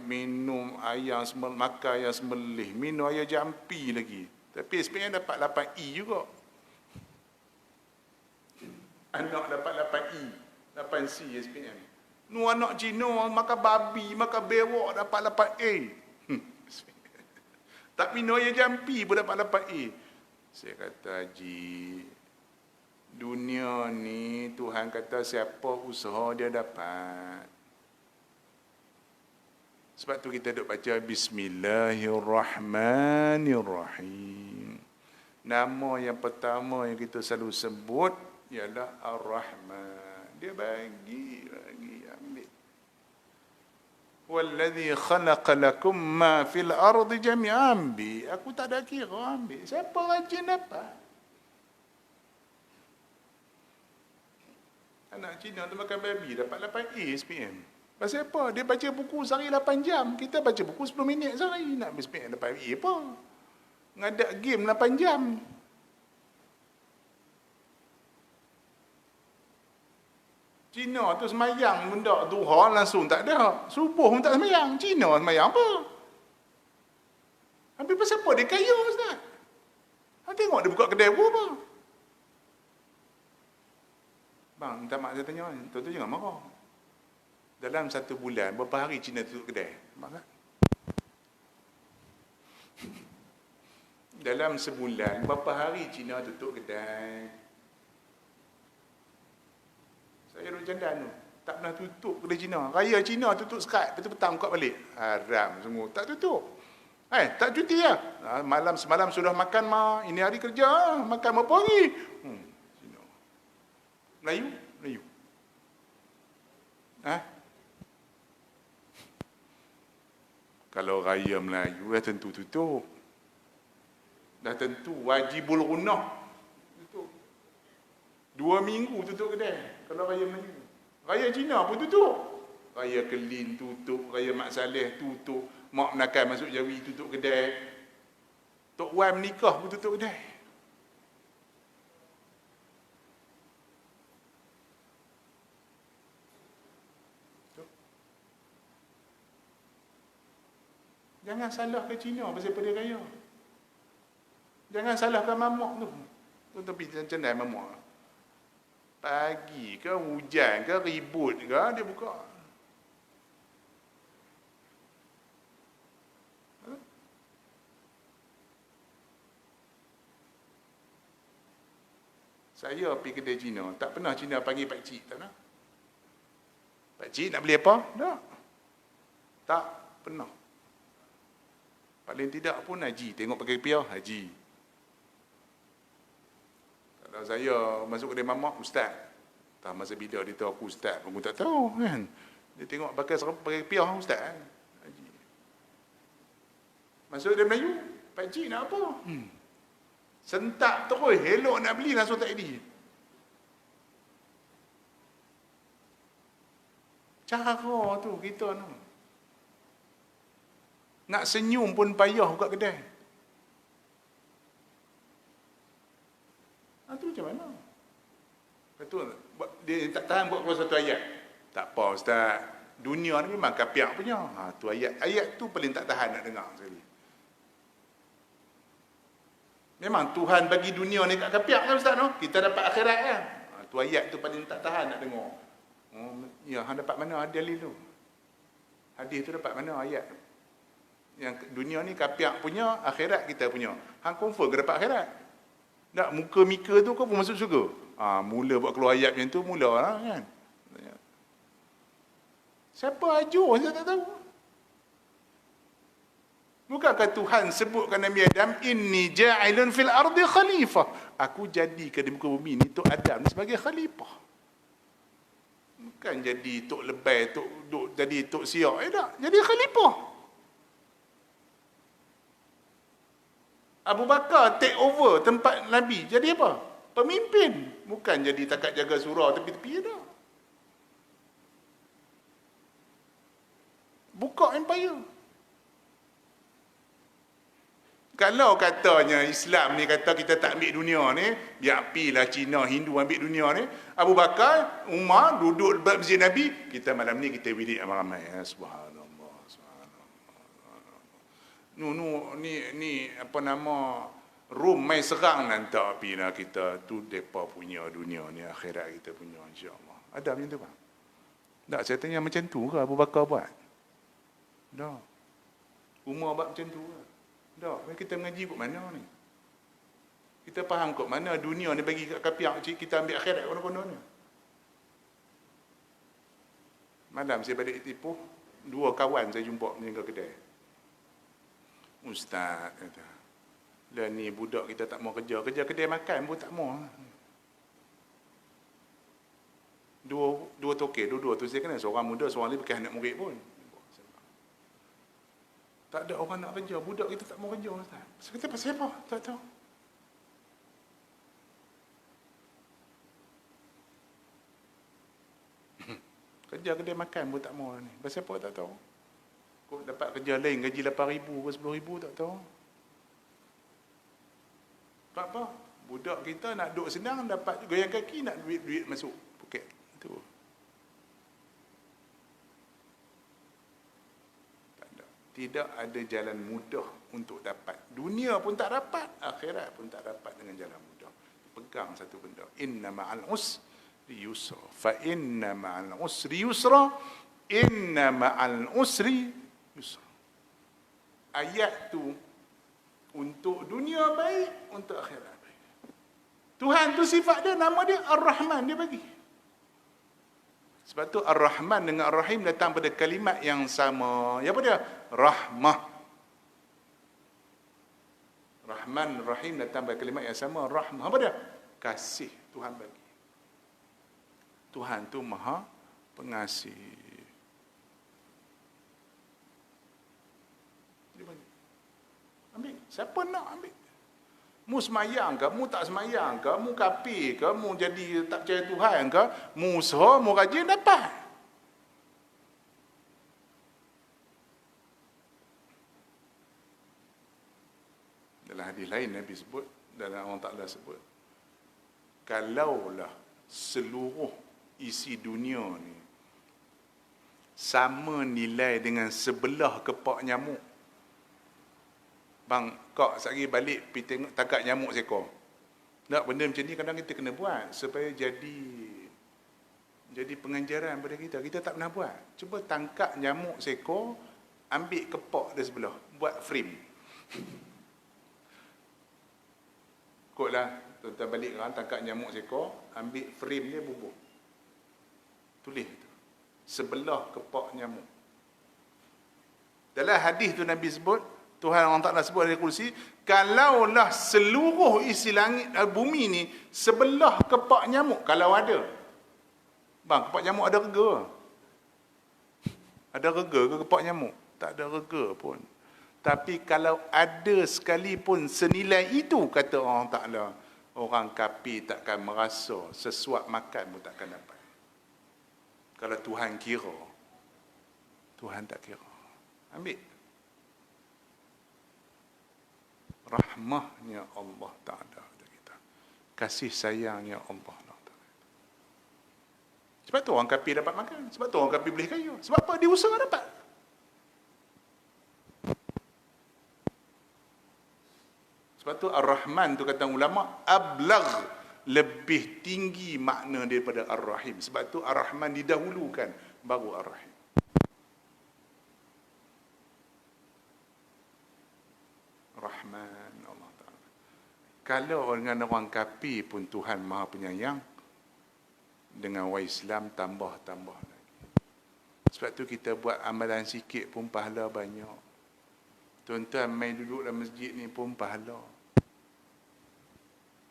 [SPEAKER 1] minum ayam sembelih, makan ayam sembelih, minum ayam jampi lagi. Tapi SPM dapat 8E juga. Anak dapat 8E, 8C SPM. Nu anak Cina makan babi, makan bewok dapat 8A. Tak minum ayam jampi pun dapat 8A. Saya kata, Haji, dunia ni Tuhan kata siapa usaha dia dapat. Sebab tu kita duk baca Bismillahirrahmanirrahim. Nama yang pertama yang kita selalu sebut ialah Ar-Rahman. Dia bagi ambil. Wallazi khalaqa lakum ma fil ardi jami'an bi. Aku tak ada kira ambil. Siapa rajin apa? Anak Cina tu makan babi dapat 8A SPM. Pasal apa? Dia baca buku sehari 8 jam. Kita baca buku 10 minit sehari. Nak SPM 8A apa? Ngadak game 8 jam. Cina tu semayang benda duha langsung tak ada. Subuh pun tak semayang. Cina semayang apa? Habis pasal apa dia kaya Ustaz? Tengok dia buka kedai apa? Bang, minta mak saya tanya, tuan-tuan jangan marah. Dalam 1 bulan, berapa hari Cina tutup kedai? Nampak tak? Dalam sebulan, berapa hari Cina tutup kedai? Saya duduk jandan tu. Tak pernah tutup kedai Cina. Raya Cina tutup sekat. Petang-petang buka balik. Haram semua. Tak tutup. Tak cuti lah. Semalam sudah makan mah. Ini hari kerja. Makan berapa hari? Cina. Melayu. Kalau raya Melayu dah tentu tutup. Dah tentu wajibul runah. Tutup. 2 minggu tutup kedai. Kalau raya Melayu. Raya Cina pun tutup. Raya Kelin tutup. Raya Mak Saleh tutup. Mak Menakan masuk Jawi tutup kedai. Tok Wan menikah pun tutup kedai. Jangan salahkan Cina pasal pada raya. Jangan salahkan mamak tu. Tu tepi cendai mamak. Pagi ke hujan ke ribut ke dia buka. Saya pergi kedai Cina, tak pernah Cina panggil pak cik, tak pernah. Pak cik nak beli apa? Tak pernah. Paling tidak pun haji, tengok pakai rupiah haji. Kalau saya masuk kedai mamak, ustaz. Tak masa bila dia tahu aku ustaz, aku tak tahu kan. Dia tengok pakai rupiah ustaz kan. Haji. Masuk kedai Melayu, pak cik nak apa? Sentak terus, elok nak beli langsung tak jadi. Cara tu kita tu. Nak senyum pun payah buka kedai. Tu macam mana? Betul. Dia tak tahan buat keluar satu ayat. Tak apa Ustaz. Dunia ni memang kapiak punya. Tu ayat. Ayat tu paling tak tahan nak dengar sekali. Memang Tuhan bagi dunia ni kat kapiak kan Ustaz no? Kita dapat akhirat kan? Tu ayat tu paling tak tahan nak dengar. Ya, hang dapat mana dalil tu? Hadis tu dapat mana ayat tu? Yang dunia ni kapiak punya, akhirat kita punya. Hang confirm ke dapat akhirat? Tak, muka mika tu kau pun masuk syurga. Mula buat keluar ayat macam tu, mula lah kan. Siapa ajar? Saya tak tahu. Bukankah Tuhan sebutkan Nabi Adam, inni ja'ilun fil ardi khalifah. Aku jadikan di muka bumi ni Tok Adam sebagai khalifah. Bukan jadi Tok Lebay, jadi Tok Siak. Tak, jadi khalifah. Abu Bakar take over tempat Nabi. Jadi apa? Pemimpin. Bukan jadi takat jaga surau tepi-tepi dah. Buka empire. Kalau katanya Islam ni kata kita tak ambil dunia ni, biar pilah Cina, Hindu ambil dunia ni. Abu Bakar, Umar duduk di masjid Nabi, kita malam ni kita wirid ramai-ramai. Subhanallah. Ni apa nama Rom mai serang nanti apilah kita tu depa punya dunia ni, akhirat kita punya insya-Allah. Ada macam tu bang? Tak, saya tanya macam tu ke Abu Bakar buat? Dah. Umar buat macam tu ke? Dah, kita mengaji kat mana ni? Kita faham kat mana dunia ni bagi kat kapiak kita ambil akhirat kono-kono ni. Malam saya balik tipu Dua kawan saya jumpa menjaga kedai. Ustaz kata, lah ni budak kita tak mau kerja kedai makan pun tak mau. Dua tokek, dua tu saya kena seorang muda, seorang lagi bekas anak murid pun. Tak ada orang nak kerja, budak kita tak mau kerja Ustaz. Saya kata pasal apa? Tak tahu. Kerja kedai makan pun tak mau ni. Pasal apa tak tahu. Kau dapat kerja lain gaji 8,000 ke 10,000 tak tahu. Tak apa? Budak kita nak duduk senang dapat goyang kaki nak duit masuk poket. Itu. Tak ada. Tidak ada jalan mudah untuk dapat. Dunia pun tak dapat, akhirat pun tak dapat dengan jalan mudah. Pegang satu benda. Inna ma'al usri yusra. Fa inna ma'al usri yusra. Inna ma'al usri yusra. Ayat tu untuk dunia baik, untuk akhirat baik. Tuhan tu sifat dia, nama dia Ar-Rahman, dia bagi. Sebab tu Ar-Rahman dengan Ar-Rahim datang pada kalimat yang sama. Apa dia? Rahmah. Rahman, Rahim datang pada kalimat yang sama. Rahmah. Apa dia? Kasih Tuhan bagi. Tuhan tu Maha Pengasih. Ambil. Siapa nak ambil? Mu semayang ke? Mu tak semayang ke? Mu kafir ke? Mu jadi tak percaya Tuhan ke? Mu usaha, mu rajin, dapat. Dalam hadis lain Nabi sebut, dalam Allah Ta'ala sebut, kalaulah seluruh isi dunia ni sama nilai dengan sebelah kepak nyamuk. Bang, kak sekali balik pergi tengok tangkap nyamuk seekor. Tak, benda macam ni kadang kita kena buat supaya jadi pengajaran pada kita. Kita tak pernah buat. Cuba tangkap nyamuk seekor, ambil kepak dia sebelah, buat frame. Kotlah, tuan-tuan balik kan, tangkap nyamuk seekor, ambil frame dia, bubuh. Tulis tu. Sebelah kepak nyamuk. Dalam hadis tu Nabi sebut, Tuhan Allah Ta'ala sebut dari kursi, kalaulah seluruh isi langit bumi ni sebelah kepak nyamuk, kalau ada. Bang, kepak nyamuk ada rega? Ada rega ke kepak nyamuk? Tak ada rega pun. Tapi kalau ada sekalipun senilai itu, kata Allah Ta'ala, orang kafir takkan merasa sesuap makan pun takkan dapat. Kalau Tuhan kira, Tuhan tak kira. Ambil. Rahmahnya Allah Ta'ala kita. Kasih sayangnya Allah Ta'ala. Sebab tu orang kafir dapat makan. Sebab tu orang kafir boleh kaya. Sebab apa? Dia usaha dapat. Sebab tu Ar-Rahman tu kata ulama, ablagh, lebih tinggi makna daripada Ar-Rahim. Sebab tu Ar-Rahman didahulukan, baru Ar-Rahim. Rahman Allah Ta'ala. Kalau dengan orang kafir pun Tuhan Maha Penyayang, dengan orang Islam tambah lagi. Sebab tu kita buat amalan sikit pun pahala banyak. Tuan-tuan main duduk dalam masjid ni pun pahala.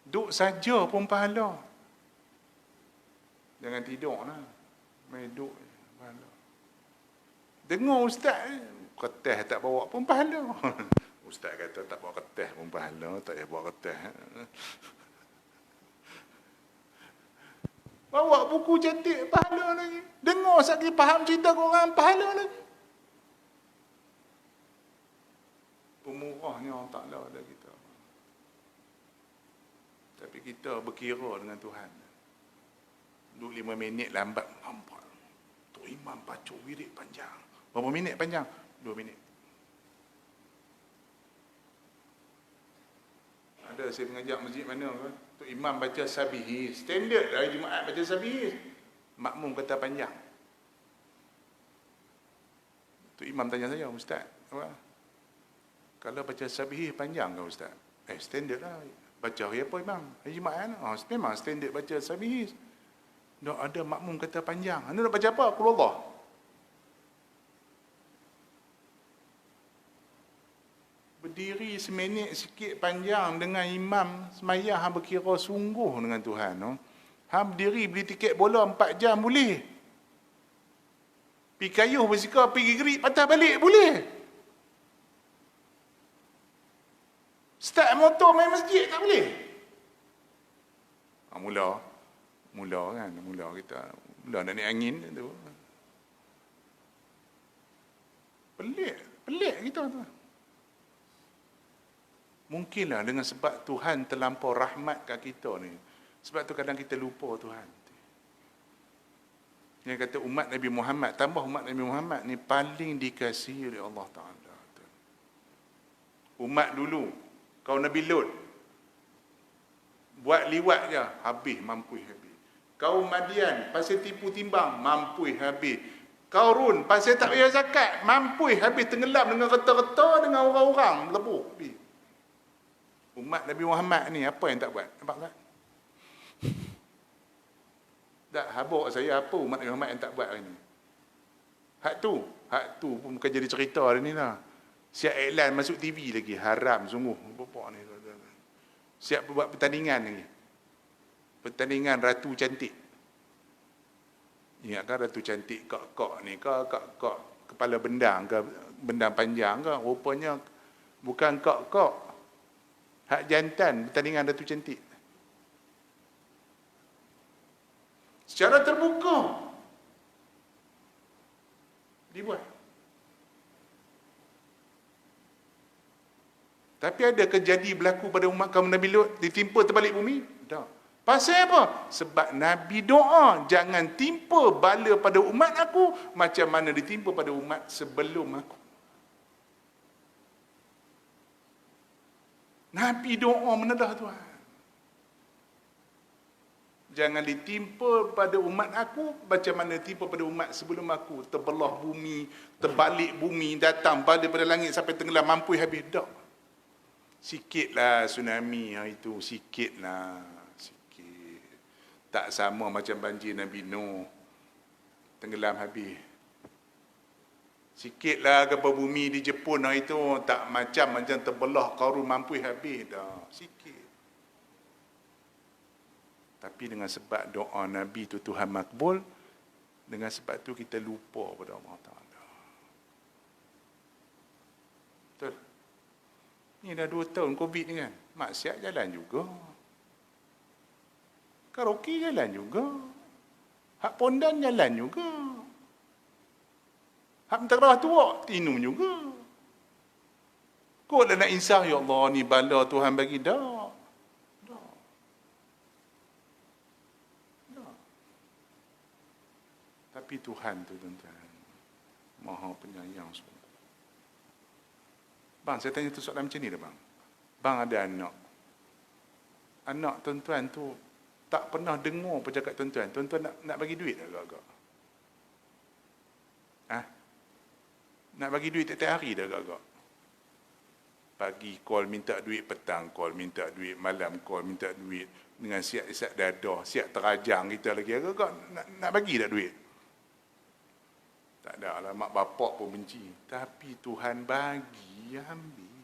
[SPEAKER 1] Duduk saja pun pahala. Jangan tidur lah. Main duduk pahala. Dengar ustaz, kertas tak bawa pun pahala. Ustaz kata tak bawa kertas pun pahala, tak payah bawa kertas. Bawa buku cantik, pahala lagi. Dengar sakit faham cerita korang, pahala lagi. Pemurahnya Allah Ta'ala ada kita. Tapi kita berkira dengan Tuhan. Duduk 5 minit lambat, lambat. Tok Imam baca wirid panjang. Berapa minit panjang? 2 minit. Ada saya mengajak masjid mana kan, Tok Imam baca Sabihi, standard hari Jumaat baca Sabihi, makmum kata panjang. Tok Imam tanya saya, Ustaz, apa? Kalau baca Sabihi panjang ke Ustaz? Standard lah. Baca hari apa Imam? Hari Jumaat. Memang standard baca Sabihi. Tak ada makmum kata panjang. Anda nak baca apa? Qul Allah. berdiri seminit sikit panjang dengan imam semayang, hang berkira sungguh dengan Tuhan. No? Hang berdiri beli tiket bola 4 jam boleh. Pergi kayuh bersikap, pergi gerik, patah balik boleh. Start motor main masjid tak boleh. Mula kita nak naik angin tu. Pelik kita tu. Mungkinlah dengan sebab Tuhan terlampau rahmat kat kita ni. Sebab tu kadang kita lupa Tuhan. Yang kata umat Nabi Muhammad, tambah umat Nabi Muhammad ni paling dikasihi oleh Allah Ta'ala. Umat dulu, kau Nabi Lut, buat liwat je, habis, mampus habis. Kau Madian, pasal tipu timbang, mampus habis. Kau Run, pasal tak bayar zakat, mampus habis, tenggelam dengan reta-reta dengan orang-orang, lebuh. Umat Nabi Muhammad ni, apa yang tak buat? Nampak tak? Tak habuk saya apa umat Nabi Muhammad yang tak buat hari ni. Hak tu pun bukan jadi cerita hari ni lah. Siap iklan masuk TV lagi, haram sungguh. Bapak ni. Siap buat pertandingan lagi. Pertandingan Ratu Cantik. Ingat kan Ratu Cantik kak-kak ni, kak-kak kepala bendang ke, bendang panjang ke, rupanya bukan kak-kak. Hak jantan pertandingan Ratu Cantik. Secara terbuka dibuat. Tapi ada kejadian berlaku pada umat kaum Nabi Lut ditimpa terbalik bumi? Tak. Pasal apa? Sebab Nabi doa, jangan timpa bala pada umat aku macam mana ditimpa pada umat sebelum aku. Nabi doa menedah Tuhan. Jangan ditimpa pada umat aku macam mana timpa pada umat sebelum aku. Terbelah bumi, terbalik bumi, datang bala pada langit sampai tenggelam, mampus habis. Tak. Sikitlah tsunami itu, sikitlah. Sikit. Tak sama macam banjir Nabi Nuh. Tenggelam habis. Sikitlah gempa bumi di Jepun itu, tak macam terbelah Qarun mampus habis. Dah, sikit. Tapi dengan sebab doa Nabi itu Tuhan makbul, dengan sebab itu kita lupa pada Allah Ta'ala. Betul? Ini dah 2 tahun COVID ni kan. Maksiat jalan juga. Karaoke jalan juga. Hak pondan jalan juga. Hak menterah tua, tinum juga. Kau dah nak insaf, ya Allah ni bala Tuhan bagi dah. Tapi Tuhan tu tuan-tuan, Maha Penyayang sungguh. Bang, saya tanya tu soalan macam ni dah bang. Bang ada anak. Anak tuan-tuan tu tak pernah dengar apa cakap tuan-tuan. Tuan-tuan nak bagi duit agak-agak. Nak bagi duit tiap-tiap hari dah agak-agak. Pagi call minta duit, petang call minta duit, malam call minta duit. Dengan siap-siap dadah, siap terajang kita lagi. Agak-agak nak bagi tak duit? Tak ada lah, mak bapak pun benci. Tapi Tuhan bagi, ambil.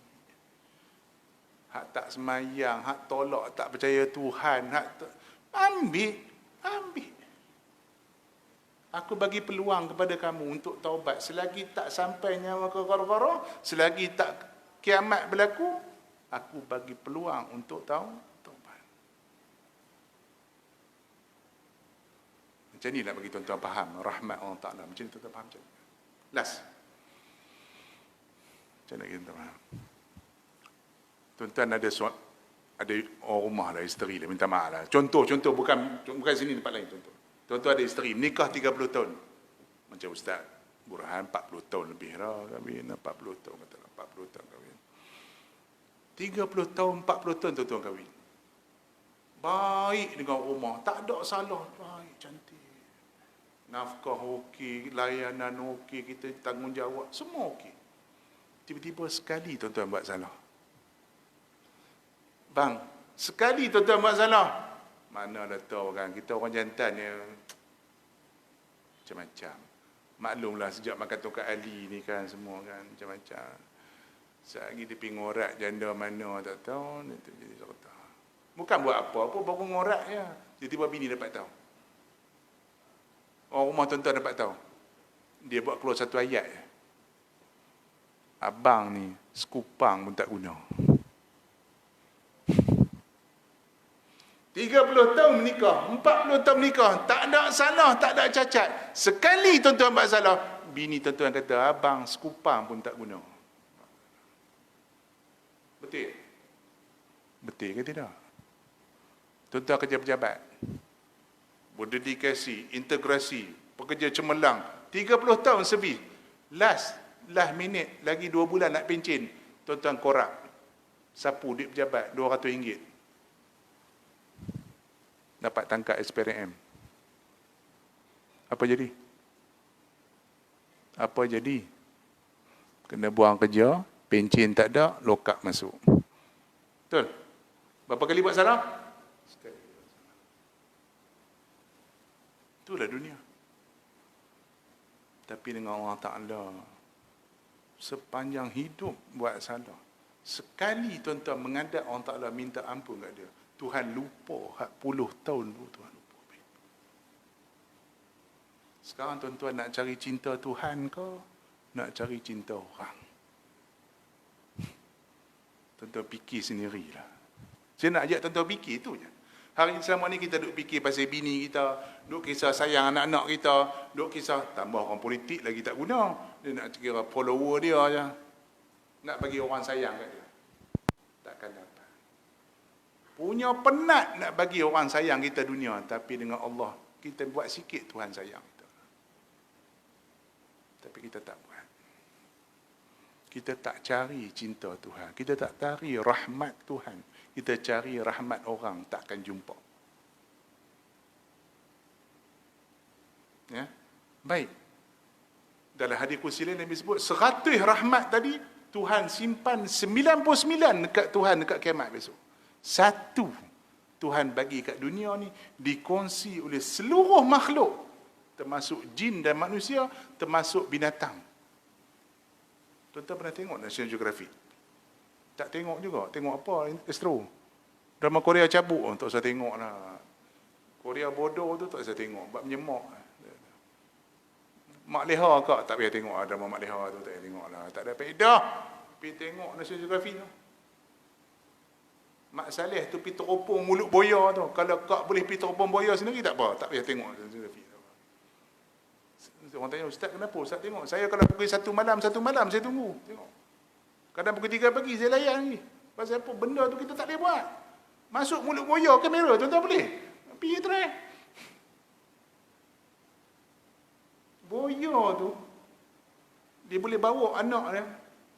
[SPEAKER 1] Hak tak semayang, hak tolak, tak percaya Tuhan, ambil. Aku bagi peluang kepada kamu untuk taubat. Selagi tak sampai nyawa ke gara-gara, selagi tak kiamat berlaku, aku bagi peluang untuk taubat. Macam ni nak bagi tuan-tuan faham rahmat Allah Ta'ala. Macam ni tuan-tuan faham macam ni. Last. Macam nak kita faham. Tuan-tuan ada orang rumah lah, isteri lah, minta maaf lah. Contoh, bukan sini, tempat lain contoh. Tuan-tuan ada isteri, menikah 30 tahun. Macam Ustaz Burhan, 40 tahun lebih lah kahwin. 40 tahun, katalah 40 tahun kahwin. 30 tahun, 40 tahun tuan-tuan kahwin. Baik dengan rumah, tak ada salah. Baik, cantik. Nafkah okey, layanan okey, kita tanggungjawab, semua okey. Tiba-tiba sekali tuan-tuan buat salah. Bang, sekali tuan-tuan buat salah. Mana dah tahu kan, kita orang jantan ni macam-macam. Maklumlah sejak makan tongkat Ali ni kan, semua kan macam-macam. Sehari dia pergi ngorak janda mana tak tahu, itu jadi serta. Bukan buat apa-apa, baru ngorak je. Tiba-tiba bini dapat tahu. Orang rumah tuan-tuan dapat tahu. Dia buat keluar satu ayat je. Abang ni, sekupang pun tak guna. 30 tahun menikah, 40 tahun menikah, tak ada salah, tak ada cacat. Sekali tuan-tuan buat salah, bini tuan-tuan kata, abang sekupang pun tak guna. Betul? Betul ke tidak? Tuan-tuan kerja pejabat, berdedikasi, integrasi, pekerja cemerlang, 30 tahun servis. Last minit, lagi 2 bulan nak pencen, tuan-tuan korak, sapu duit pejabat, RM200. Dapat tangkap SPRM. Apa jadi? Apa jadi? Kena buang kerja, pencen tak ada, lokap masuk. Betul? Berapa kali buat salah? Sekali. Itulah dunia. Tapi dengan Allah Ta'ala, sepanjang hidup buat salah. Sekali tuan-tuan menghadap Allah Ta'ala minta ampun kat dia, Tuhan lupa hak puluh tahun dulu Tuhan lupa. Sekarang tuan-tuan nak cari cinta Tuhan ke nak cari cinta orang? Tuan-tuan fikir sendirilah. Saya nak ajak tuan-tuan fikir tu je. Hari selama ni kita duk fikir pasal bini kita, duk kisah sayang anak-anak kita, duk kisah tambah orang politik lagi tak guna. Dia nak kira follower dia je. Nak bagi orang sayang kat dia. Takkan dapat. Punya penat nak bagi orang sayang kita dunia, tapi dengan Allah kita buat sikit Tuhan sayang kita. Tapi kita tak buat. Kita tak cari cinta Tuhan, kita tak cari rahmat Tuhan, kita cari rahmat orang, takkan jumpa. Ya, baik. Dalam hadis kursi lain Nabi sebut 100 rahmat tadi Tuhan simpan 99 dekat Tuhan dekat kiamat besok. Satu Tuhan bagi kat dunia ni dikongsi oleh seluruh makhluk, termasuk jin dan manusia, termasuk binatang. Tuan-tuan pernah tengok National Geographic? Tak tengok juga. Tengok apa? Astro. Drama Korea cabuk, tak usah tengok lah. Korea bodoh tu tak usah tengok. Bab menyemak. Mak Leha kak tak payah tengok lah. Drama Mak Leha tu tak payah tengok lah. Tak ada faedah. Pergi tengok National Geographic tu. Mak Saleh tu pergi teropong mulut boya tu. Kalau kak boleh pergi teropong boya sendiri tak apa. Tak payah tengok National Geographic. Orang tanya, Ustaz kenapa? Ustaz tengok. Saya kalau pukul 1 malam saya tunggu. Tengok. Kadang pukul 3 pagi saya layan ni. Pasal apa? Benda tu kita tak boleh buat. Masuk mulut boya kamera, tuan-tuan boleh? Pergi try. Boya tu, dia boleh bawa anak dia,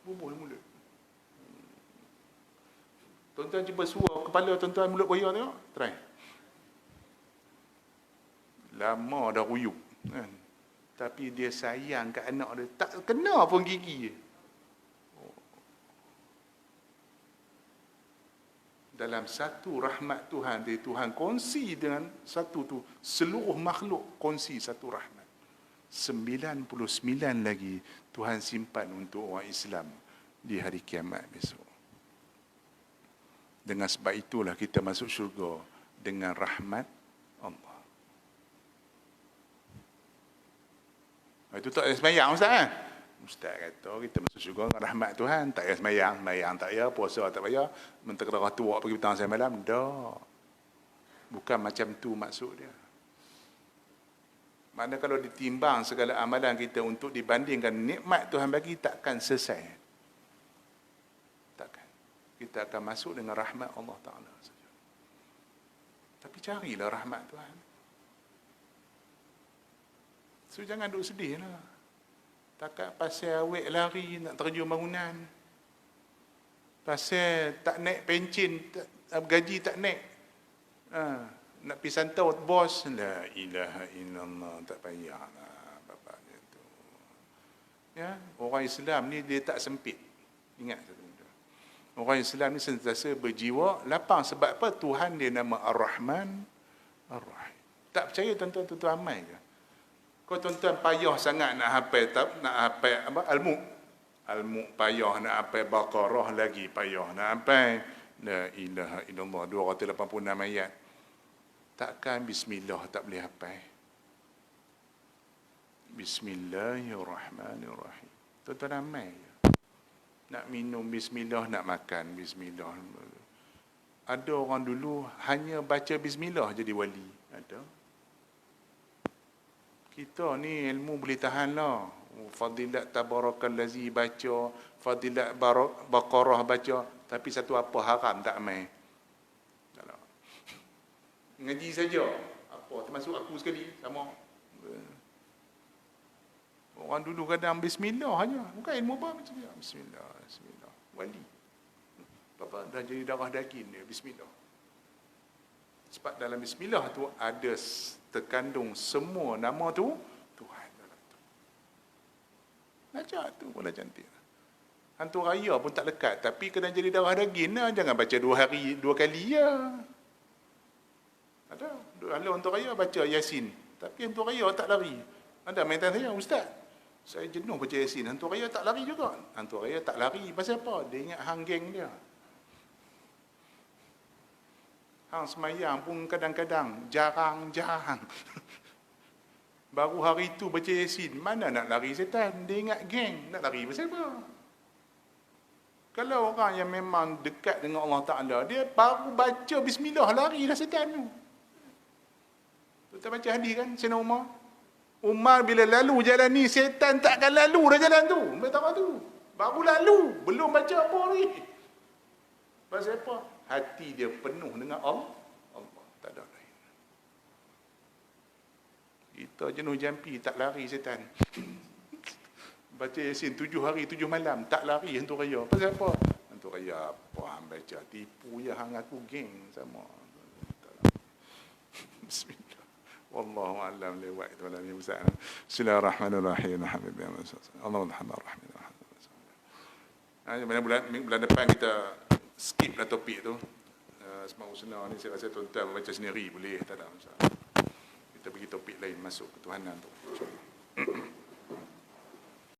[SPEAKER 1] bubuh mulut. Tuan-tuan cuba suruh kepala tuan-tuan mulut boya tengok. Try. Lama dah ruyuk. Kan? Tapi dia sayang kat anak dia. Tak kena pun gigi dia. Dalam satu rahmat Tuhan, Tuhan kongsi dengan satu tu. Seluruh makhluk kongsi satu rahmat. 99 lagi Tuhan simpan untuk orang Islam di hari kiamat besok. Dengan sebab itulah kita masuk syurga dengan rahmat Allah. Itu tak payah semayang Ustaz kan? Ustaz kata kita masuk syurga dengan rahmat Tuhan. Tak payah semayang, semayang tak payah, puasa tak payah, mentera tua pergi petang sampai malam. Tak. Bukan macam tu maksud dia. Maknanya kalau ditimbang segala amalan kita untuk dibandingkan nikmat Tuhan bagi, takkan selesai. Takkan. Kita akan masuk dengan rahmat Allah Ta'ala saja. Tapi carilah rahmat Tuhan. So jangan duk sedih lah. Takat pasal awet lari nak terjun bangunan. Pasal tak naik pencen, gaji tak naik. Nak pergi santau bos. La ilaha illallah, tak payah lah bapaknya tu. Ya, orang Islam ni dia tak sempit. Ingat satu benda. Orang Islam ni sentiasa berjiwa lapang. Sebab apa? Tuhan dia nama Ar-Rahman, Ar-Rahim. Tak percaya tuan-tuan amai je. Kau tuan-tuan payah sangat nak hafal apa Al-Mulk. Al-Mulk payah nak apa, Baqarah lagi payah nak apa. La ilaha illallah 286 ayat. Takkan bismillah tak boleh hafal. Bismillahirrahmanirrahim. Tuan-tuan ramai je. Nak minum bismillah, nak makan bismillah. Ada orang dulu hanya baca bismillah jadi wali. Ada. Kita ni ilmu boleh tahan lah. Fadilat tabarakallazi baca, fadilat Baqarah baca, tapi satu apa haram tak main. Ngaji saja. Apa termasuk aku sekali sama. Orang dulu kadang bismillah aja. Bukan ilmu apa bismillah. Bismillah, bismillah. Wali. Bapa dah jadi darah daging dia bismillah. Sebab dalam bismillah tu ada terkandung semua nama tu Tuhan dalam tu. Baca tu pula cantik. Hantu raya pun tak lekat, tapi kena jadi darah daging lah. Jangan baca 2 kali ya. Ada. Kalau hantu raya baca Yasin, tapi hantu raya tak lari. Ada mainan saya, ustaz. Saya jenuh baca Yasin. Hantu raya tak lari juga. Hantu raya tak lari. Pasal apa? Dia ingat hang geng dia. Hang semayang pun kadang-kadang. Jarang-jarang. Baru hari itu baca Yasin. Mana nak lari setan? Dia ingat geng. Nak lari pasal apa? Kalau orang yang memang dekat dengan Allah Ta'ala, dia baru baca bismillah, larilah setan tu. Kita baca hadis kan, Sayyidina Umar. Umar bila lalu jalan ni, setan takkan lalu dah jalan tu. Betapa tu? Baru lalu, belum baca apa lagi. Pasal apa? Hati dia penuh dengan Allah. Tak ada lain. Kita jenuh jampi, tak lari setan. Baca Yasin 7 hari 7 malam, tak lari hantu raya. Pasal apa? Hantu raya apa hang baca? Tipu je hang aku geng sama. Bismillah. Wallahu a'lam lewat itu dalam Ustaz. Bismillahirrahmanirrahim. Alhamdulillah. Alhamdulillah. Bulan depan kita skip lah topik tu. Semua usaha ni saya rasa tuan-tuan baca sendiri boleh, tak ada masalah. Kita pergi topik lain, masuk ketuhanan tu.